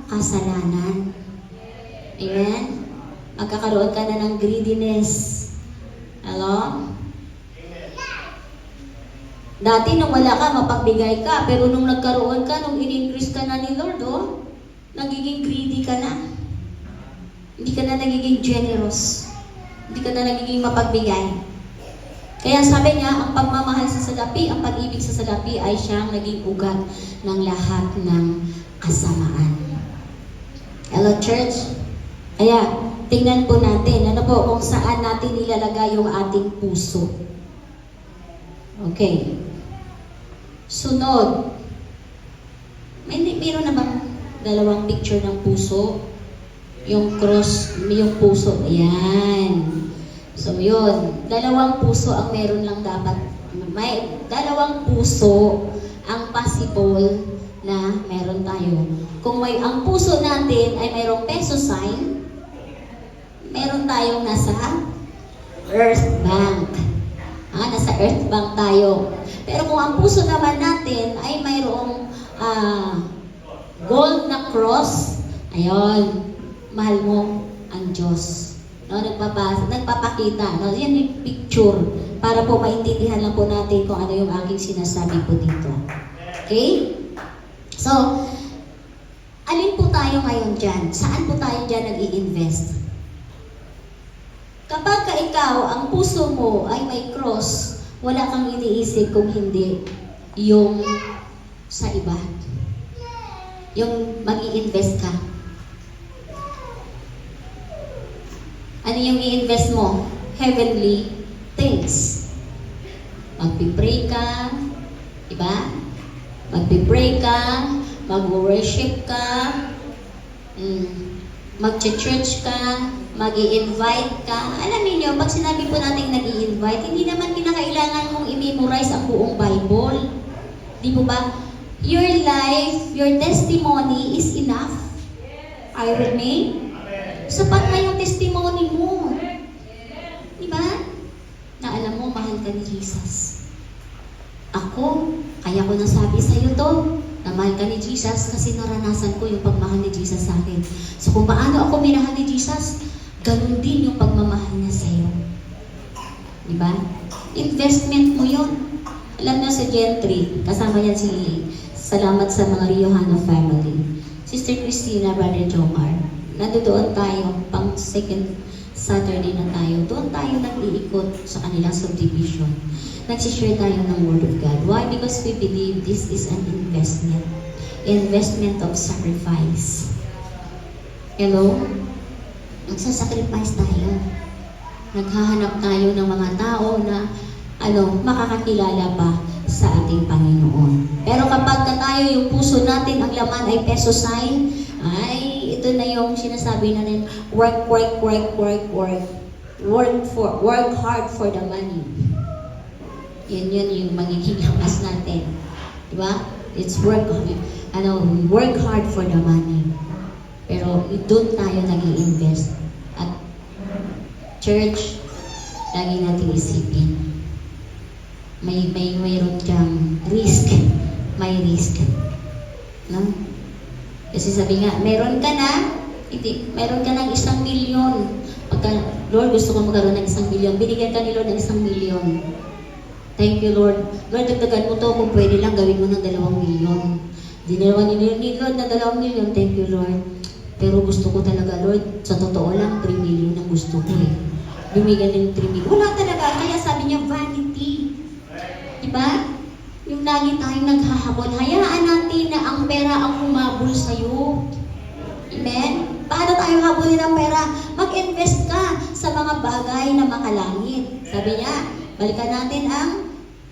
kasalanan. Amen? Magkakaroon ka na ng greediness. Hello? Dati nung wala ka, mapagbigay ka. Pero nung nagkaroon ka, nung in-increase ka na ni Lord, nagiging greedy ka na. Hindi ka na nagiging generous. Hindi ka na nagiging mapagbigay. Kaya sabi niya, ang pagmamahal sa salapi, ang pag-ibig sa salapi ay siyang naging ugat ng lahat ng kasamaan. Hello, church? Kaya, tingnan po natin, ano po, kung saan natin ilalagay yung ating puso. Okay. Sunod. Mayroon na bang dalawang picture ng puso? Yung cross, yung puso. Ayan. So, yun. Dalawang puso ang meron lang dapat. May dalawang puso ang possible na meron tayo. Kung ang puso natin ay mayroong peso sign, meron tayong nasa Earth Bank. Nasa Earth Bank tayo. Pero kung ang puso naman natin ay mayroong gold na cross, ayun, mahal mo ang Diyos. No, nagpapakita. No, yan yung picture para po maintindihan lang po natin kung ano yung aking sinasabi po dito. Okay? So, alin po tayo ngayon dyan? Saan po tayo dyan nag-i-invest? Kapag ka ikaw, ang puso mo ay may cross, wala kang iniisip kung hindi yung sa iba. Yung mag-i-invest ka. Ano yung i-invest mo? Heavenly things. Magpipray ka, diba? Magpipray ka, mag-worship ka, Mag-church ka, mag-i-invite ka. Alam niyo, pag sinabi po natin nag-i-invite, hindi naman kinakailangan mong i-memorize ang buong Bible. Di po ba? Your life, your testimony is enough. Are you with me? Sapat na yung testimony mo. Di ba? Na alam mo, mahal ka ni Jesus. Ako, kaya ko nasabi sa'yo to, na mahal ka ni Jesus kasi naranasan ko yung pagmahal ni Jesus sa akin. So kung paano ako minahal ni Jesus, ganun din yung pagmamahal niya sa'yo. Di ba? Investment mo yun. Alam niyo sa Gentry, kasama yan si salamat sa mga Riohano family. Sister Christina, Brother Jomar, nandoon tayo, pang second Saturday na tayo. Doon tayo nag-iikot sa kanilang subdivision. Nagsishare tayo ng Word of God. Why? Because we believe this is an investment. Investment of sacrifice. Hello? Magsasacrifice tayo. Naghahanap tayo ng mga tao na makakakilala pa sa ating Panginoon. Pero kapag na tayo yung puso natin, ang laman ay peso sign, ay ito na yung sinasabi natin, work hard for the money. Yun yung magiging lakas natin. Diba? It's work hard for the money. Pero doon tayo nag-i-invest. At church, lagi natin isipin. Mayroon kang risk. May risk. No? Kasi sabi nga, meron ka ng 1 milyon. Pagka, Lord, gusto ko magkaroon ng 1 milyon. Binigyan ka ni Lord ng 1 milyon. Thank you, Lord. Lord, dagdagan mo to kung pwede lang gawin mo ng 2 milyon. Dinalawa ni Lord na 2 milyon. Thank you, Lord. Pero gusto ko talaga, Lord, sa totoo lang, 3 milyon ang gusto ko eh. Bumigyan din ng 3 milyon. Wala talaga. Kaya sabi niya, vanity. Diba? Yung lagi tayong naghahabol. Hayaan natin na ang pera ang humabol sa'yo. Amen? Paano tayo habulin ng pera? Mag-invest ka sa mga bagay na makalangit. Sabi niya, balikan natin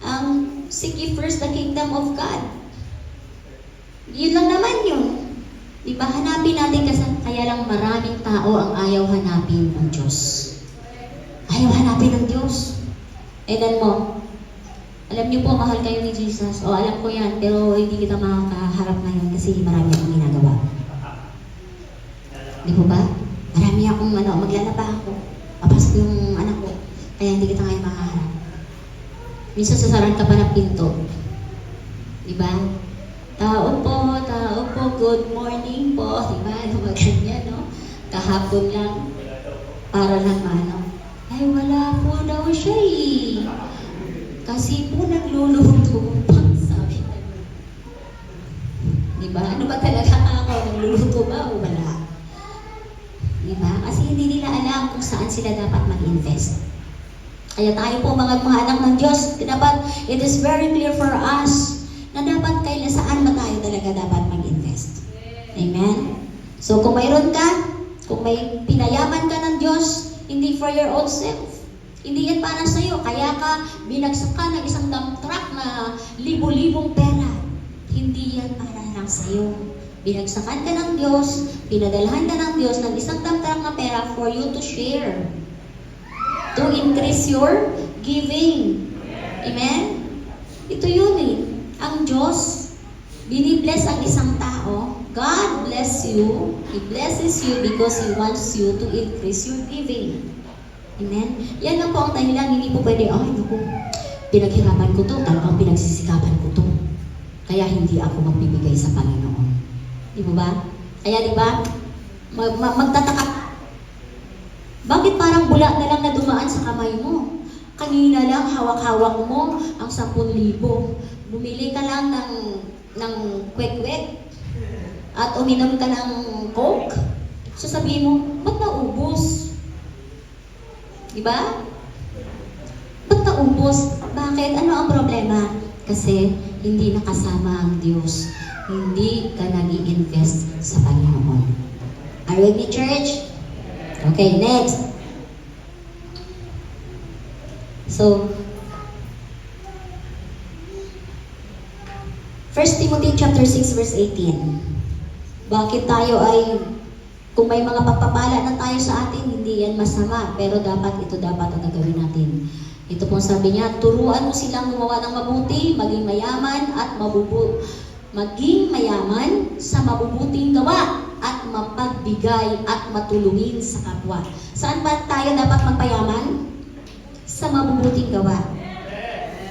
ang seek ye first the kingdom of God. Yun lang naman yun. Diba? Hanapin natin kasi kaya lang maraming tao ang ayaw hanapin ng Diyos. Ayaw hanapin ng Diyos. Edan mo, alam niyo po, mahal kayo ni Jesus. O, alam ko yan, pero hindi kita makakaharap ngayon kasi marami akong ginagawa. Di po ba? Marami akong maglalaba ako. Papasok yung anak ko. Kaya hindi kita ngayon makaharap. Minsan sasaran ka pa ng pinto. Di ba? Tao po, good morning po. Di ba? Ganyan, no? Kahapon lang. Para lang ay wala po daw siya eh. Kasi po nagluluto pang sabi na. Diba? Ano ba talaga ako? Nagluluto ba o wala? Diba? Kasi hindi nila alam kung saan sila dapat mag-invest. Kaya tayo po mga anak ng Diyos, dapat, it is very clear for us na dapat saan ba tayo talaga dapat mag-invest. Amen? So kung mayroon ka, kung may pinayaman ka ng Diyos, hindi for your own self. Hindi yan para sa'yo. Kaya ka binagsak ka ng isang dump truck na libo-libong pera. Hindi yan para lang sa'yo. Binagsakan ka ng Diyos, pinadalhan ka ng Diyos ng isang dump truck na pera for you to share. To increase your giving. Amen? Ito yun eh. Ang Diyos, binibless ang isang tao. God bless you. He blesses you because He wants you to increase your giving. Amen? Yan lang po ang dahilan. Hindi po pwede, pinaghirapan ko to, talagang pinagsisikapan ko to. Kaya hindi ako magbibigay sa Panginoon. Di ba ba? Kaya di ba, magtataka. Bakit parang bula na lang na dumaan sa kamay mo? Kanina lang, hawak-hawak mo ang 10,000. Bumili ka lang ng kwek-kwek at uminom ka ng Coke. Sasabihin mo, ba't naubos? Diba? Ba't naubos? Bakit? Ano ang problema? Kasi hindi nakasama ang Diyos. Hindi ka nag-i-invest sa Panginoon. Are you with me, church? Okay, next. So, 1 Timothy chapter 6 verse 18. Bakit tayo ay Kung may mga pagpapala na tayo sa atin, hindi yan masama. Pero ito dapat ang gagawin natin. Ito pong sabi niya, turuan mo silang gumawa ng mabuti, maging mayaman sa mabubuting gawa at mapagbigay at matulungin sa kapwa. Saan ba tayo dapat magpayaman? Sa mabubuting gawa.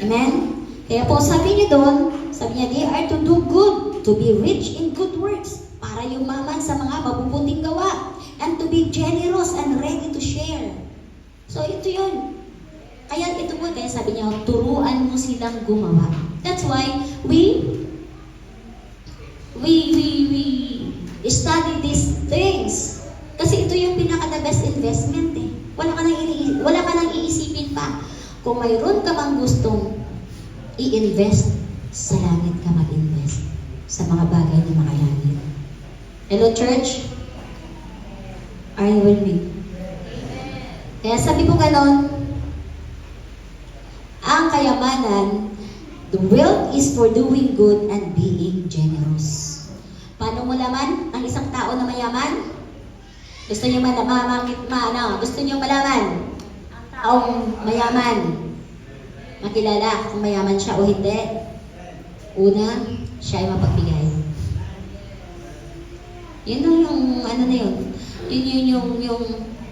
Amen? Kaya po sabi niya doon, they are to do good, to be rich in good works, para yumaman sa mga mabubuting gawa, and to be generous and ready to share. So ito yun. Kaya ito po, kaya sabi niya, turuan mo silang gumawa. That's why we study these things. Kasi ito yung pinaka-the best investment eh. Wala ka nang iisipin pa. Kung mayroon ka bang gustong i-invest, sa langit ka mag-invest. Sa mga bagay na makalangit. Hello, church? Are you with me? Kaya sabi ko ganon, ang kayamanan, the wealth is for doing good and being generous. Paano mo laman ang isang tao na mayaman? Gusto niyo gusto niyo malaman ang taong mayaman? Makilala kung mayaman siya o hindi. Una, siya ay mapagbigay. Yun yung ano na yun. Yun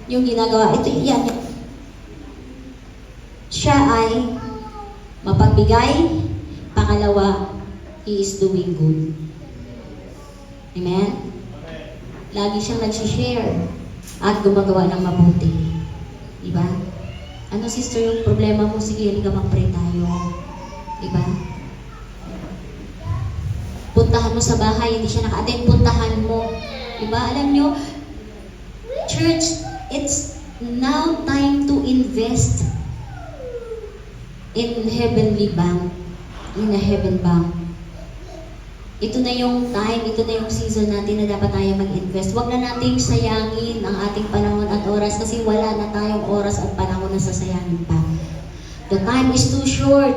yung ginagawa. Ito yan. Siya ay mapagbigay. Pangalawa, he is doing good. Amen? Lagi siyang nagsishare at gumagawa ng mabuti. Diba? Ano sister yung problema mo? Sige, halika mag-pray tayo. Diba? Puntahan mo sa bahay, hindi siya naka-attend, puntahan mo. Diba? Alam nyo, church, it's now time to invest in heavenly bank. In a heaven bank. Ito na yung time, ito na yung season natin na dapat tayo mag-invest. Huwag na nating sayangin ang ating panahon at oras kasi wala na tayong oras at panahon na sasayangin pa. The time is too short.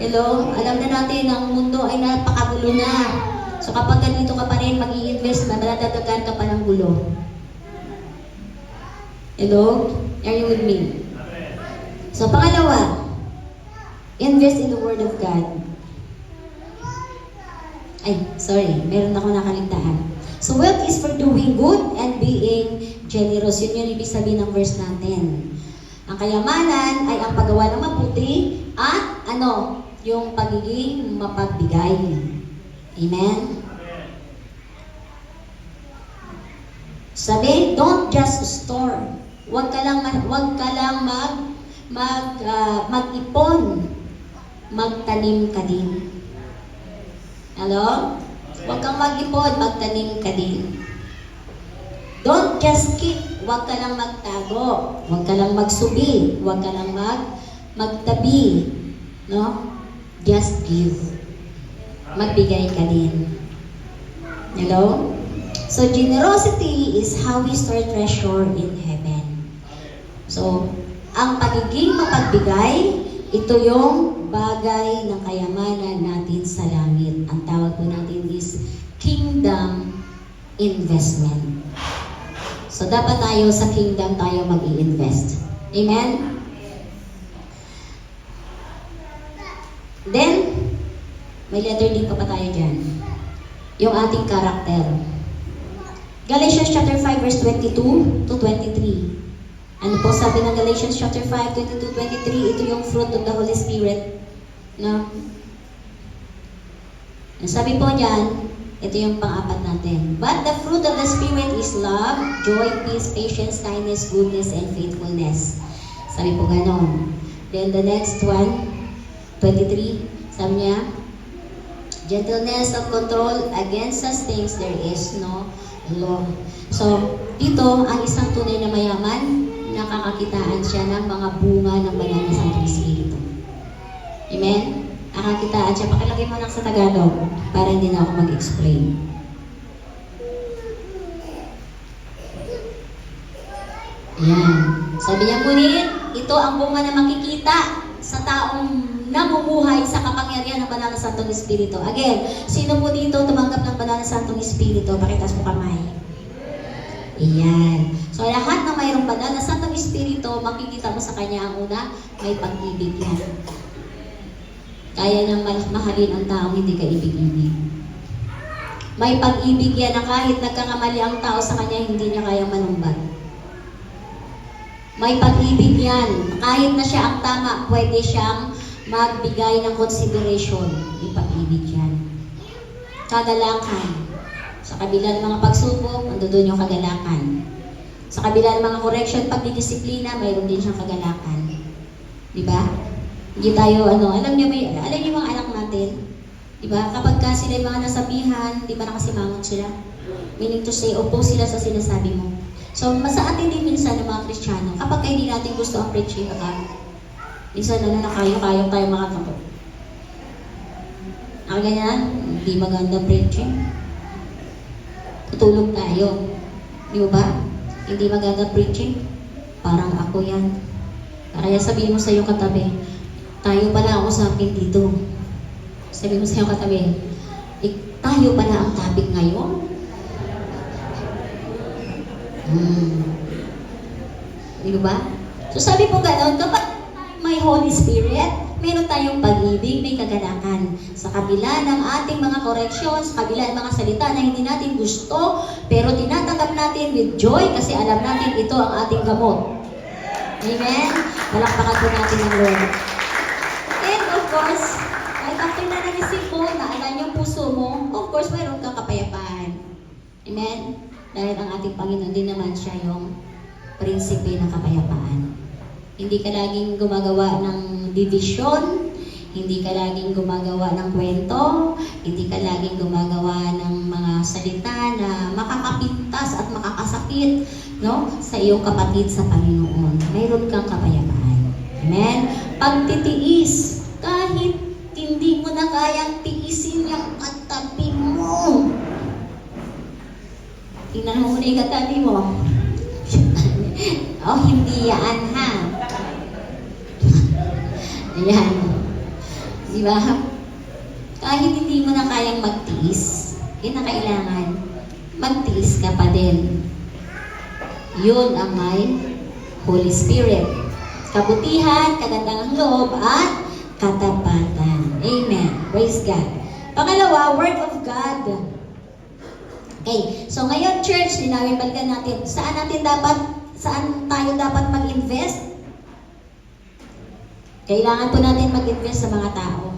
Hello? Alam na natin, ang mundo ay napakagulo na. So kapag ganito ka pa rin mag-i-invest, madadagdagan ka pa ng gulo. Hello? Are you with me? So pangalawa, invest in the Word of God. Meron ako nakaligtaan. So wealth is for doing good and being generous. Yun yung ibig sabihin ng verse natin. Ang kayamanan ay ang paggawa ng mabuti at yung pagiging mapagbigay. Amen? Sabi, don't just store. Huwag ka lang mag-ipon. Magtanim ka din. Hello? Huwag kang mag-ipon, magtanim ka din. Don't just keep. Huwag ka lang magtago. Huwag ka lang magsubi. Huwag ka lang magtabi. No? Just give. Magbigay ka din. Hello? So, generosity is how we store treasure in heaven. So, ang pagiging mapagbigay, ito yung bagay ng kayamanan natin sa langit. Ang tawag po natin is kingdom investment. So, dapat tayo sa kingdom tayo mag-i-invest. Amen? Then, may letter D pa tayo dyan. Yung ating karakter. Galatians chapter 5 verse 22 to 23. Ano po sabi ng Galatians chapter 5, 22-23, ito yung fruit of the Holy Spirit. No? Ang sabi po niyan, ito yung pang-apat natin. But the fruit of the Spirit is love, joy, peace, patience, kindness, goodness, and faithfulness. Sabi po ganon. Then the next one, 23, sabi niya, gentleness, self-control, against such things there is no law. So, dito, ang isang tunay na mayaman, nakakakitaan siya ng mga bunga ng banal na Santong Espiritu. Amen? Nakakakitaan siya. Pakilagay mo lang sa Tagalog para hindi na ako mag-explain. Ayan. Sabi niya ngunit, ito ang bunga na makikita sa taong namumuhay sa kapangyarihan ng banal na Santong Espiritu. Again, sino po dito tumanggap ng banal na Santong Espiritu? Pakitas mo kamay. Iyan. So lahat ng mayroong banal na Santong Espiritu, makikita mo sa kanya ang una, may pag-ibig yan. Kaya niyang mahalin ang taong hindi ka ibig-ibig. May pag-ibig yan na kahit nagkakamali ang tao sa kanya, hindi niya kayang manumbat. May pag-ibig yan. Kahit na siya ang tama, pwede siyang magbigay ng consideration. May pag-ibig yan. Kagalakan. Sa kabila ng mga pagsubok, nandoon yung kagalakan. Sa kabila ng mga correction, pagdidisiplina, mayroon din siyang kagalakan. Diba? Hindi tayo, alam niyo mga anak natin, diba? Kapag ka sila yung mga nasabihan, di ba nakasimangot sila? Meaning to say, oppose sila sa sinasabi mo. So, sa atin din minsan ng mga Kristiyano, kapag hindi natin gusto ang preaching, minsan nakayo-kayo tayo mga tapo. Ang ganyan, hindi maganda preaching. Tutulog tayo. Di ba? Hindi maganda preaching. Parang ako yan. Kaya sabihin mo sa iyong katabi, tayo pala ang usapin dito. Sabihin mo sa iyong katabi, tayo pala ang topic ngayon. Di ba? So sabi po gano'n, kapag may Holy Spirit, meron tayong pag-ibig, may kagalakan. Sa kabila ng ating mga corrections, sa kabila ng mga salita na hindi natin gusto, pero tinatanggap natin with joy kasi alam natin ito ang ating gamot. Amen? Palakpakan po natin ang Lord. And of course, kahit after na nag-isip mo, naalan yung puso mo, of course, mayroon kang kapayapaan. Amen? Dahil ang ating Panginoon din naman siya yung prinsipe ng kapayapaan. Hindi ka laging gumagawa ng division, hindi ka laging gumagawa ng kwento, hindi ka laging gumagawa ng mga salita na makakapintas at makakasakit, no, sa iyong kapatid sa Panginoon. Mayroon kang kapayapaan. Amen? Pagtitiis, kahit hindi mo na kayang tiisin yung katabi mo. Tingnan mo muna yung katabi mo. Oh, hindi yan, ha? Ayan. Di ba? Kahit hindi mo na kayang magtiis, yun na kailangan. Magtiis ka pa din. Yun ang may Holy Spirit. Kabutihan, kagandaang loob, at katapatan. Amen. Praise God. Pangalawa, Word of God. Okay. So ngayon, church, balikan natin. Saan tayo dapat mag-invest? Kailangan po natin mag-invest sa mga tao.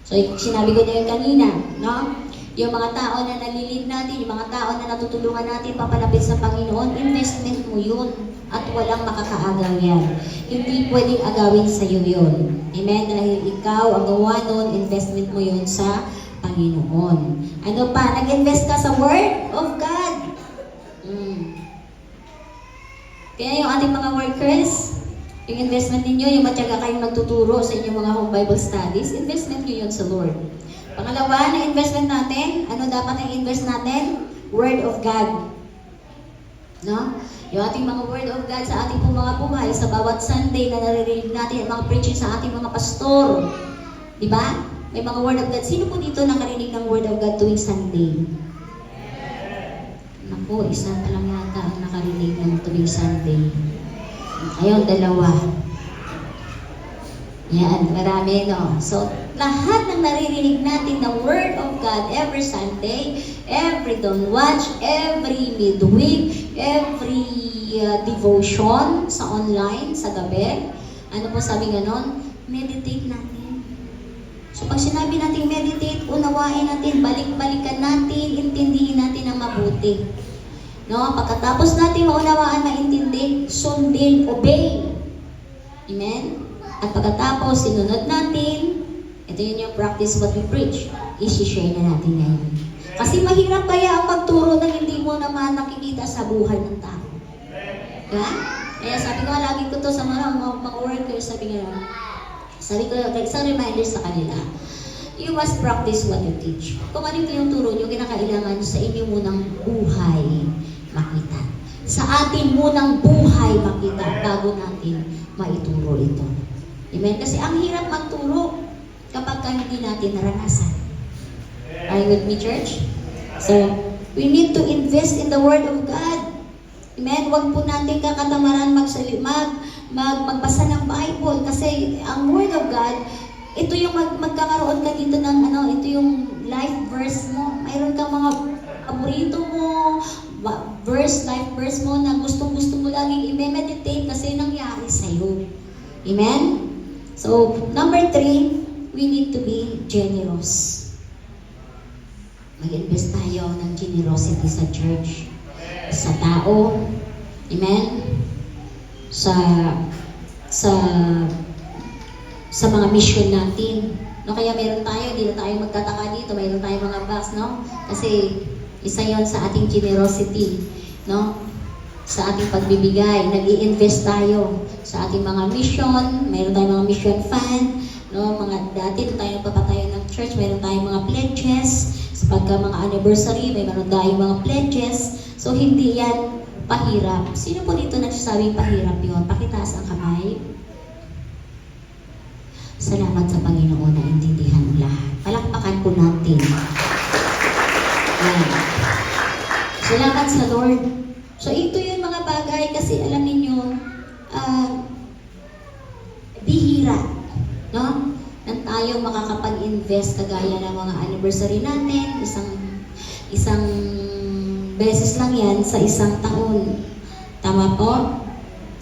So, sinabi ko na yun kanina, no? Yung mga tao na nalilid natin, yung mga tao na natutulungan natin papalapit sa Panginoon, investment mo yun. At walang makakaagaw yan. Hindi pwedeng agawin sa iyo yun. Amen? Dahil ikaw ang gawa nun, investment mo yun sa Panginoon. Ano pa? Nag-invest ka sa Word of God. Kaya yung ating mga workers, yung investment ninyo, yung matyaga kayong magtuturo sa inyong mga home Bible studies, investment nyo yun sa Lord. Pangalawa, na investment natin, ano dapat ang invest natin? Word of God. No? Yung ating mga Word of God sa ating mga buhay, sa bawat Sunday na naririnig natin, ang mga preaching sa ating mga pastor. Diba? May mga Word of God. Sino po dito nakarinig ng Word of God tuwing Sunday? Naku, isa pa lang yata ang nakarinig ng tuwing Sunday. Ayun, dalawa. Yan, marami, no? So, lahat ng naririnig natin ng Word of God every Sunday, every dawn watch, every midweek, every devotion sa online, sa gabi. Ano po sabi ganon? Meditate natin. So, pag sinabi natin meditate, unawain natin, balik-balikan natin, intindihin natin ang mabuti. No? Pagkatapos natin maunawaan, maintindi, sundin, obey. Amen? At pagkatapos, sinunod natin, ito yun yung practice what we preach. I-share na natin ngayon. Kasi mahirap kaya ang pagturo na hindi mo naman nakikita sa buhay ng tao. Diba? Kaya sabi ko, lagi ko to sa mga workers, sabi ko, isang reminder sa kanila, you must practice what you teach. Kung ano yung turo nyo, kinakailangan sa inyo munang buhay makita. Sa atin munang buhay makita bago natin maituro ito. Amen? Kasi ang hirap magturo kapag hindi natin naranasan. Are you with me, church? So, we need to invest in the Word of God. Amen? Huwag po natin kakatamaran magbasa ng Bible kasi ang Word of God, ito yung magkakaroon ka dito ng ito yung life verse mo. Mayroon kang mga paborito mo, life verse mo na gustong-gusto mo laging i-meditate kasi nangyari sa'yo. Amen? So, number 3, we need to be generous. Mag-invest tayo ng generosity sa church, sa tao, amen? Sa mga mission natin. No, kaya meron tayo, hindi na tayo magtataka dito, meron tayong mga box, no? Kasi isa yon sa ating generosity, no? Sa ating pagbibigay, nag-i-invest tayo sa ating mga mission, meron tayong mga mission fund, no? Dati tayo nagpapatayo ng church, meron tayong mga pledges, sa pagka mga anniversary, meron tayong mga pledges. So, hindi yan pahirap. Sino po dito nagsasabing pahirap yun? Pakitaas ang kamay. Salamat sa Panginoon na intindihan mo lahat. Palakpakan po natin. Yan. Salamat sa Lord. So, ito yung mga bagay kasi alam niyo bihira. No? Nang tayo makakapag-invest kagaya ng mga anniversary natin, isang beses lang yan sa isang taon. Tama po?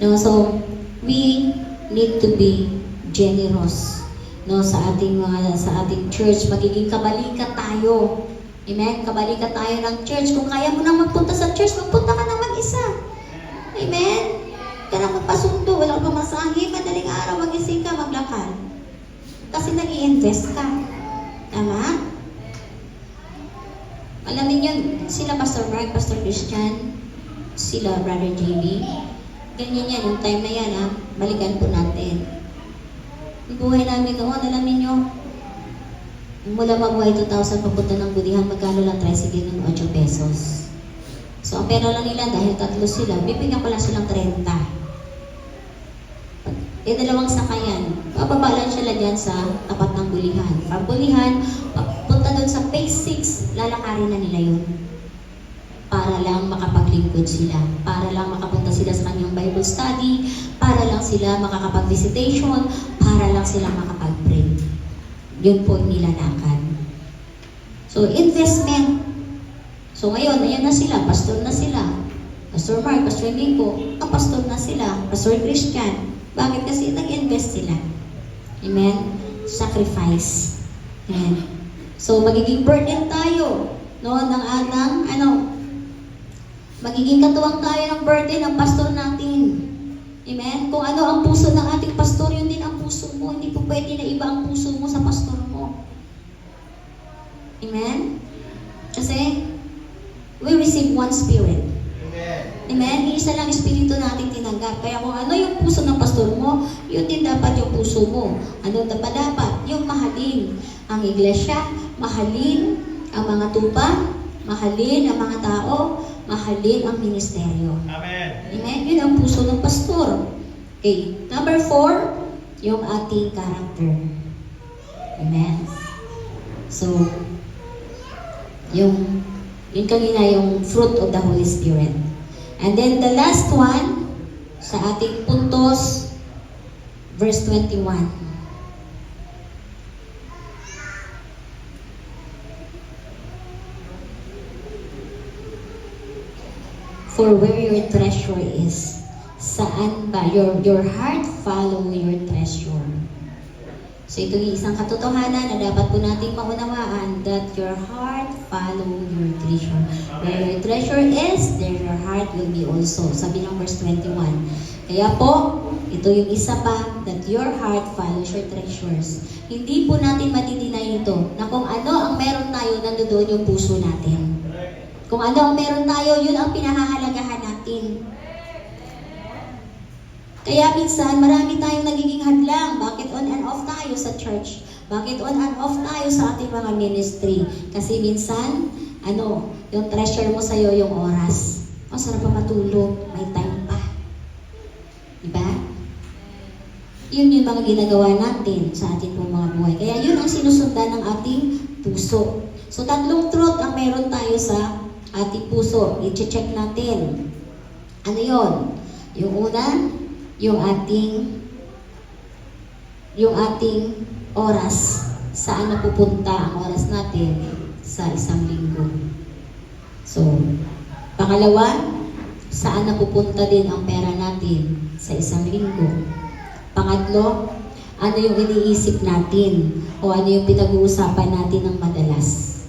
No, so, we need to be generous, no, sa ating church. Magiging kabalikat tayo. Amen? Kabalikat tayo ng church. Kung kaya mo nang magpunta sa church, magpunta ka nang mag-isa. Amen? Ka nang magpasundo, wala kang masahe, madaling araw, magising ka, maglakad. Kasi nag-i-invest ka. Tama? Alam niyo, sila Pastor Mark, Pastor Christian, sila Brother JB, ganyan yan, yung time na yan, balikan po natin. Yung buhay namin noon, alam niyo, mula mabuhay 2,000 papunta ng budihan, magkano lang tricycle ng 8 pesos. So, ang pera lang nila, dahil 3 sila, bibigyan ko lang silang 30. Dalawang sakayan. Bababa lang sila dyan sa tapat ng bulihan. Pag bulihan, punta doon sa phase 6, lalakarin na nila yun. Para lang makapaglingkod sila. Para lang makapunta sila sa kanyang Bible study. Para lang sila makakapag-visitation. Para lang sila makapag-pray. Yun po yung nilalakad. So, investment. So, ngayon, ayan na sila. Pastor na sila. Pastor Mark, Pastor Nico, pastor na sila. Pastor Christian. Bakit? Kasi nag-invest sila. Amen? Sacrifice. Amen. So, magiging burden tayo. No? Magiging katuwang tayo ng burden ng pastor natin. Amen? Kung ano ang puso ng ating pastor, yun din ang puso mo. Hindi po pwede na iba ang puso mo sa pastor mo. Amen? Kasi, we receive one spirit. Amen? Isa lang espiritu natin tinanggap. Kaya kung ano yung puso ng pastor mo, yun din dapat yung puso mo. Ano dapat? Yung mahalin ang iglesia, mahalin ang mga tupa, mahalin ang mga tao, mahalin ang ministeryo. Amen. Amen? Yun ang puso ng pastor. Okay. Number 4, yung ating character. Amen? So, yung kanina yung fruit of the Holy Spirit. And then the last one, sa ating puntos, verse 21. For where your treasure is, saan ba? Your heart follow your treasure. So ito yung isang katotohanan na dapat po nating maunawaan, that your heart follow your treasure. Where your treasure is, there your heart will be also. Sabi ng verse 21. Kaya po, ito yung isa pa, that your heart follows your treasures. Hindi po natin matidinay ito, na kung ano ang meron tayo, nandoon yung puso natin. Kung ano ang meron tayo, yun ang pinahahalagahan natin. Kaya minsan, marami tayong nagiging hadlang. Bakit on and off tayo sa church? Bakit on and off tayo sa ating mga ministry? Kasi minsan, yung treasure mo sa'yo yung oras. Sarap pa matulog, may time pa. Diba? Yun yung mga ginagawa natin sa ating pong mga buhay. Kaya yun ang sinusundan ng ating puso. So, 3 truth ang meron tayo sa ating puso. I-check natin. Ano yon? Yung una, yung ating oras. Saan napupunta ang oras natin sa isang linggo? So, pangalawa, saan napupunta din ang pera natin sa isang linggo? Pangatlo, ano yung iniisip natin o ano yung pinag-uusapan natin ng madalas?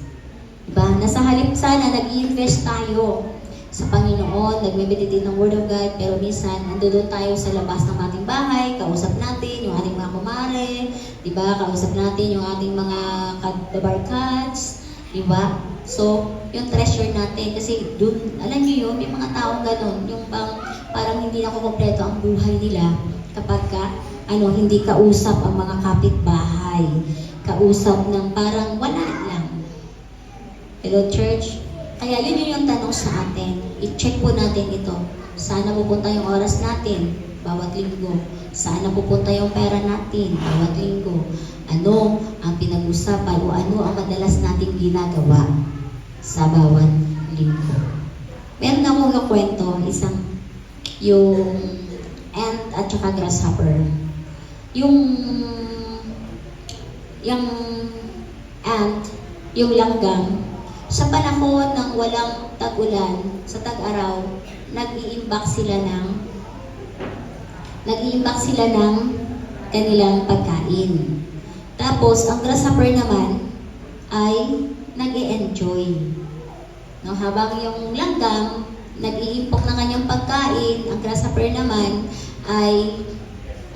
Diba? Nasa halip sana, nag-i-invest tayo sa Panginoon, nagme-meditate ng Word of God, pero minsan, nandoon tayo sa labas ng ating bahay, kausap natin yung ating mga kumare, diba? Kausap natin yung ating mga barkads, diba? So, yung treasure natin, kasi dun, alam niyo yun, may mga taong ganon, yung parang hindi na kumpleto ang buhay nila kapag hindi kausap ang mga kapitbahay, kausap ng parang wala lang. Hello, church? Kaya yun yung tanong sa atin. I-check po natin ito. Saan napupunta yung oras natin? Bawat linggo. Saan napupunta yung pera natin? Bawat linggo. Ano ang pinag-usapan o ano ang madalas nating ginagawa sa bawat linggo? Meron akong kwento, yung ant at saka grasshopper. Yung ant, yung langgam, sa panahon ng walang tag-ulan, sa tag-araw, nag-iimbak sila ng kanilang pagkain. Tapos, ang grasshopper naman ay nag-e-enjoy. No, habang yung langgam, nag-iimpok ng kanyang pagkain, ang grasshopper naman ay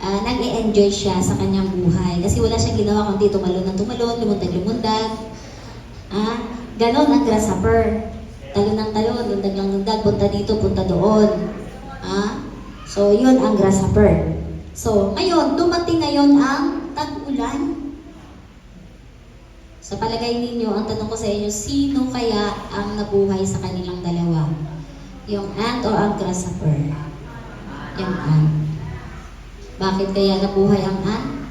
nag-e-enjoy siya sa kanyang buhay. Kasi wala siyang ginawa kundi tumalon ng tumalon, lumundag-lumundag. Ganon ang grasshopper. Talon ng talon, lundag lang lundag, punta dito, punta doon. So, yun ang grasshopper. So, ngayon, dumating ngayon ang tag-ulan. Sa palagay ninyo, ang tanong ko sa inyo, sino kaya ang nabuhay sa kanilang dalawa? Yung ant o ang grasshopper? Yung ant. Bakit kaya nabuhay ang ant?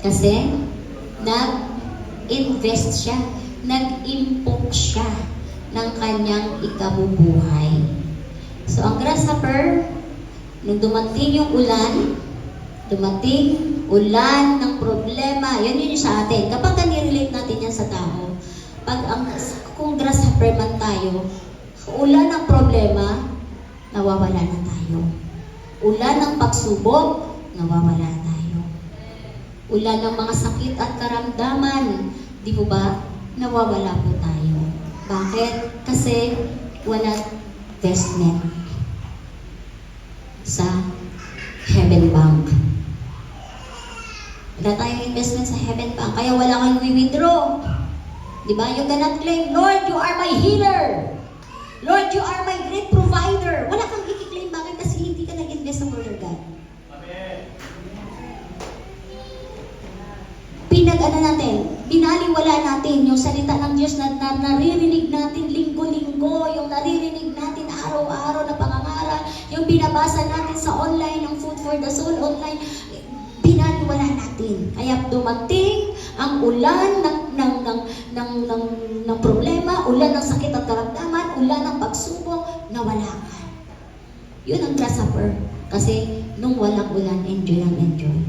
Kasi, nag-invest siya. Nag-impok siya ng kanyang ikabubuhay. So, ang grasshopper, nung dumating yung ulan ng problema, yun sa atin. Kapag nirelate natin yan sa tao, kung grasshopper man tayo, ulan ng problema, nawawala na tayo. Ulan ng pagsubok, nawawala tayo. Ulan ng mga sakit at karamdaman, di po ba? Nawawala po tayo. Bakit? Kasi wala investment sa Heaven Bank. Wala tayong investment sa Heaven Bank, kaya wala kang withdraw. Diba? You cannot claim, Lord, you are my healer. Lord, you are my great provider. Wala kang i-claim. Bakit? Kasi hindi ka nag-invest sa Word of God. Binaliwala natin yung salita ng Diyos na naririnig natin linggo-linggo, yung naririnig natin araw-araw na pangangaral, yung binabasa natin sa online, yung Food for the Soul online, binaliwala natin. Kaya dumating ang ulan ng problema, ulan ng sakit at karamdaman, ulan ng pagsubok, nawala ka. Yun ang grasshopper. Kasi nung walang ulan, enjoy ang enjoy.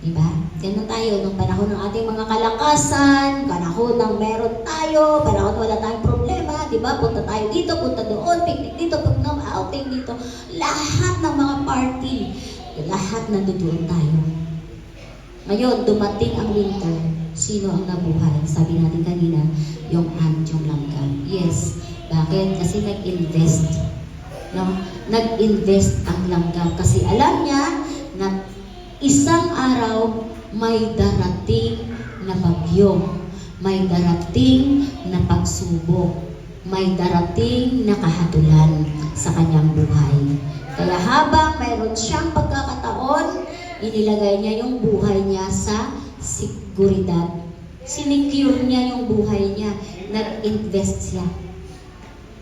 Diba? Ganun tayo nung panahon ng ating mga kalakasan, panahon ng meron tayo, panahon wala tayong problema, diba? Punta tayo dito, punta doon, picnic dito, punta outing dito. Lahat ng mga party, lahat nandoon tayo. Ngayon, dumating ang winter. Sino ang nabuhay? Sabi natin kanina, yung ant, yung langgam. Yes. Bakit? Kasi nag-invest. No? Nag-invest ang langgam. Kasi alam niya na isang araw, may darating na bagyo, may darating na pagsubok, may darating na kahatulan sa kanyang buhay. Kaya habang mayroon siyang pagkakataon, inilagay niya yung buhay niya sa seguridad. Sinecure niya yung buhay niya. Nag-invest siya.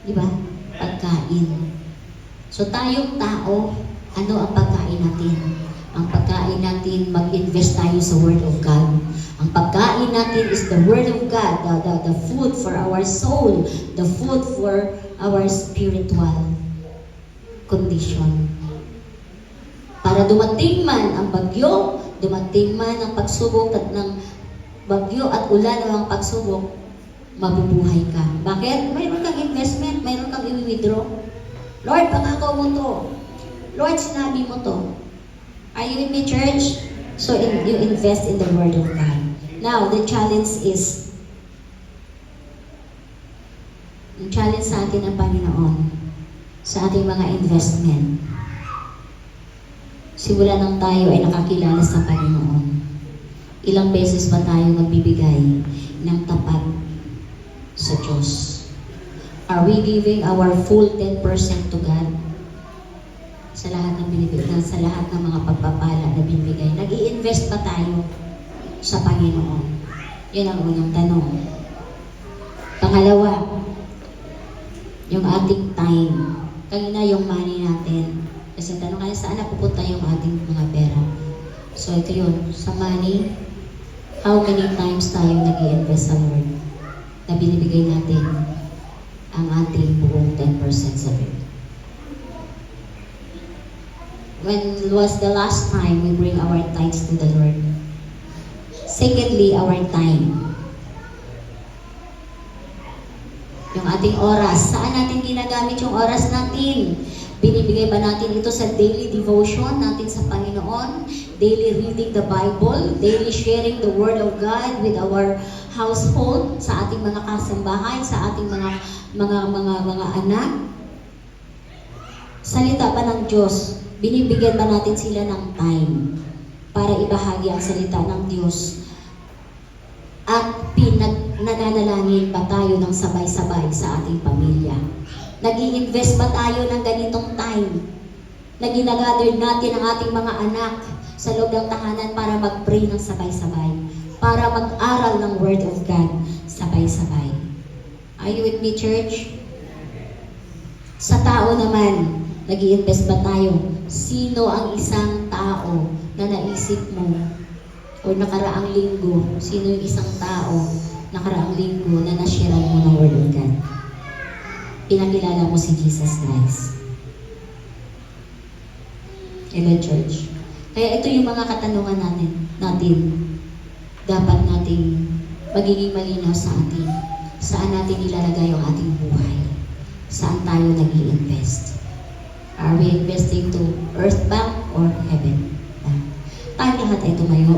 Diba? Pagkain. So tayong tao, ano ang pagkain natin? Ang pagkain natin, mag-invest tayo sa Word of God. Ang pagkain natin is the Word of God, the food for our soul, the food for our spiritual. condition. Para dumating man ang bagyo, dumating man ang pagsubok at ng bagyo at ulan ng mga pagsubok, mabubuhay ka. Bakit? Mayroon kang investment, mayroon kang i-withdraw. Lord, pangako mo to. Lord, sinabi mo to. Are you with me, church? So, you invest in the Word of God. Now, the challenge is, ang challenge sa atin ng Panginoon, sa ating mga investment. Simula nang tayo ay nakakilala sa Panginoon. Ilang beses ba tayo nagbibigay ng tapat sa Diyos? Are we giving our full 10% to God? Sa lahat ng binibigay, sa lahat ng mga pagpapala na binibigay, nag-i-invest pa tayo sa Panginoon? Yun ang unang tanong. Pangalawa, yung ating time. Kanina yung money natin. Kasi tanong kayo, saan napupunta yung ating mga pera? So ito yun, sa money, how many times tayo nag-i-invest sa Lord na binibigay natin ang ating buong 10% sa Lord? When was the last time we bring our tithes to the Lord? Secondly, our time. Yung ating oras. Saan natin ginagamit yung oras natin? Binibigay ba natin ito sa daily devotion natin sa Panginoon? Daily reading the Bible? Daily sharing the Word of God with our household? Sa ating mga kasambahay? Sa ating mga anak? Salita ba ng Diyos? Binibigyan ba natin sila ng time para ibahagi ang salita ng Diyos? At nananalangin ba tayo ng sabay-sabay sa ating pamilya? Nag-i-invest ba tayo ng ganitong time na ginagather natin ang ating mga anak sa loob ng tahanan para mag-pray ng sabay-sabay, para mag-aral ng Word of God sabay-sabay? Are you with me, church? Sa tao naman, nag-i-invest ba tayo? Sino ang isang tao na naisip mo o nakaraang linggo? Sino yung isang tao nakaraang linggo na nashiran mo ng Word of God? Pinakilala mo si Jesus Christ. Amen, church. Kaya ito yung mga katanungan natin. Dapat nating magiging malinaw sa atin. Saan natin ilalagay yung ating buhay? Saan tayo nag-i-invest? Are we investing to earth bank or heaven bank? Tayo lahat ay tumayo.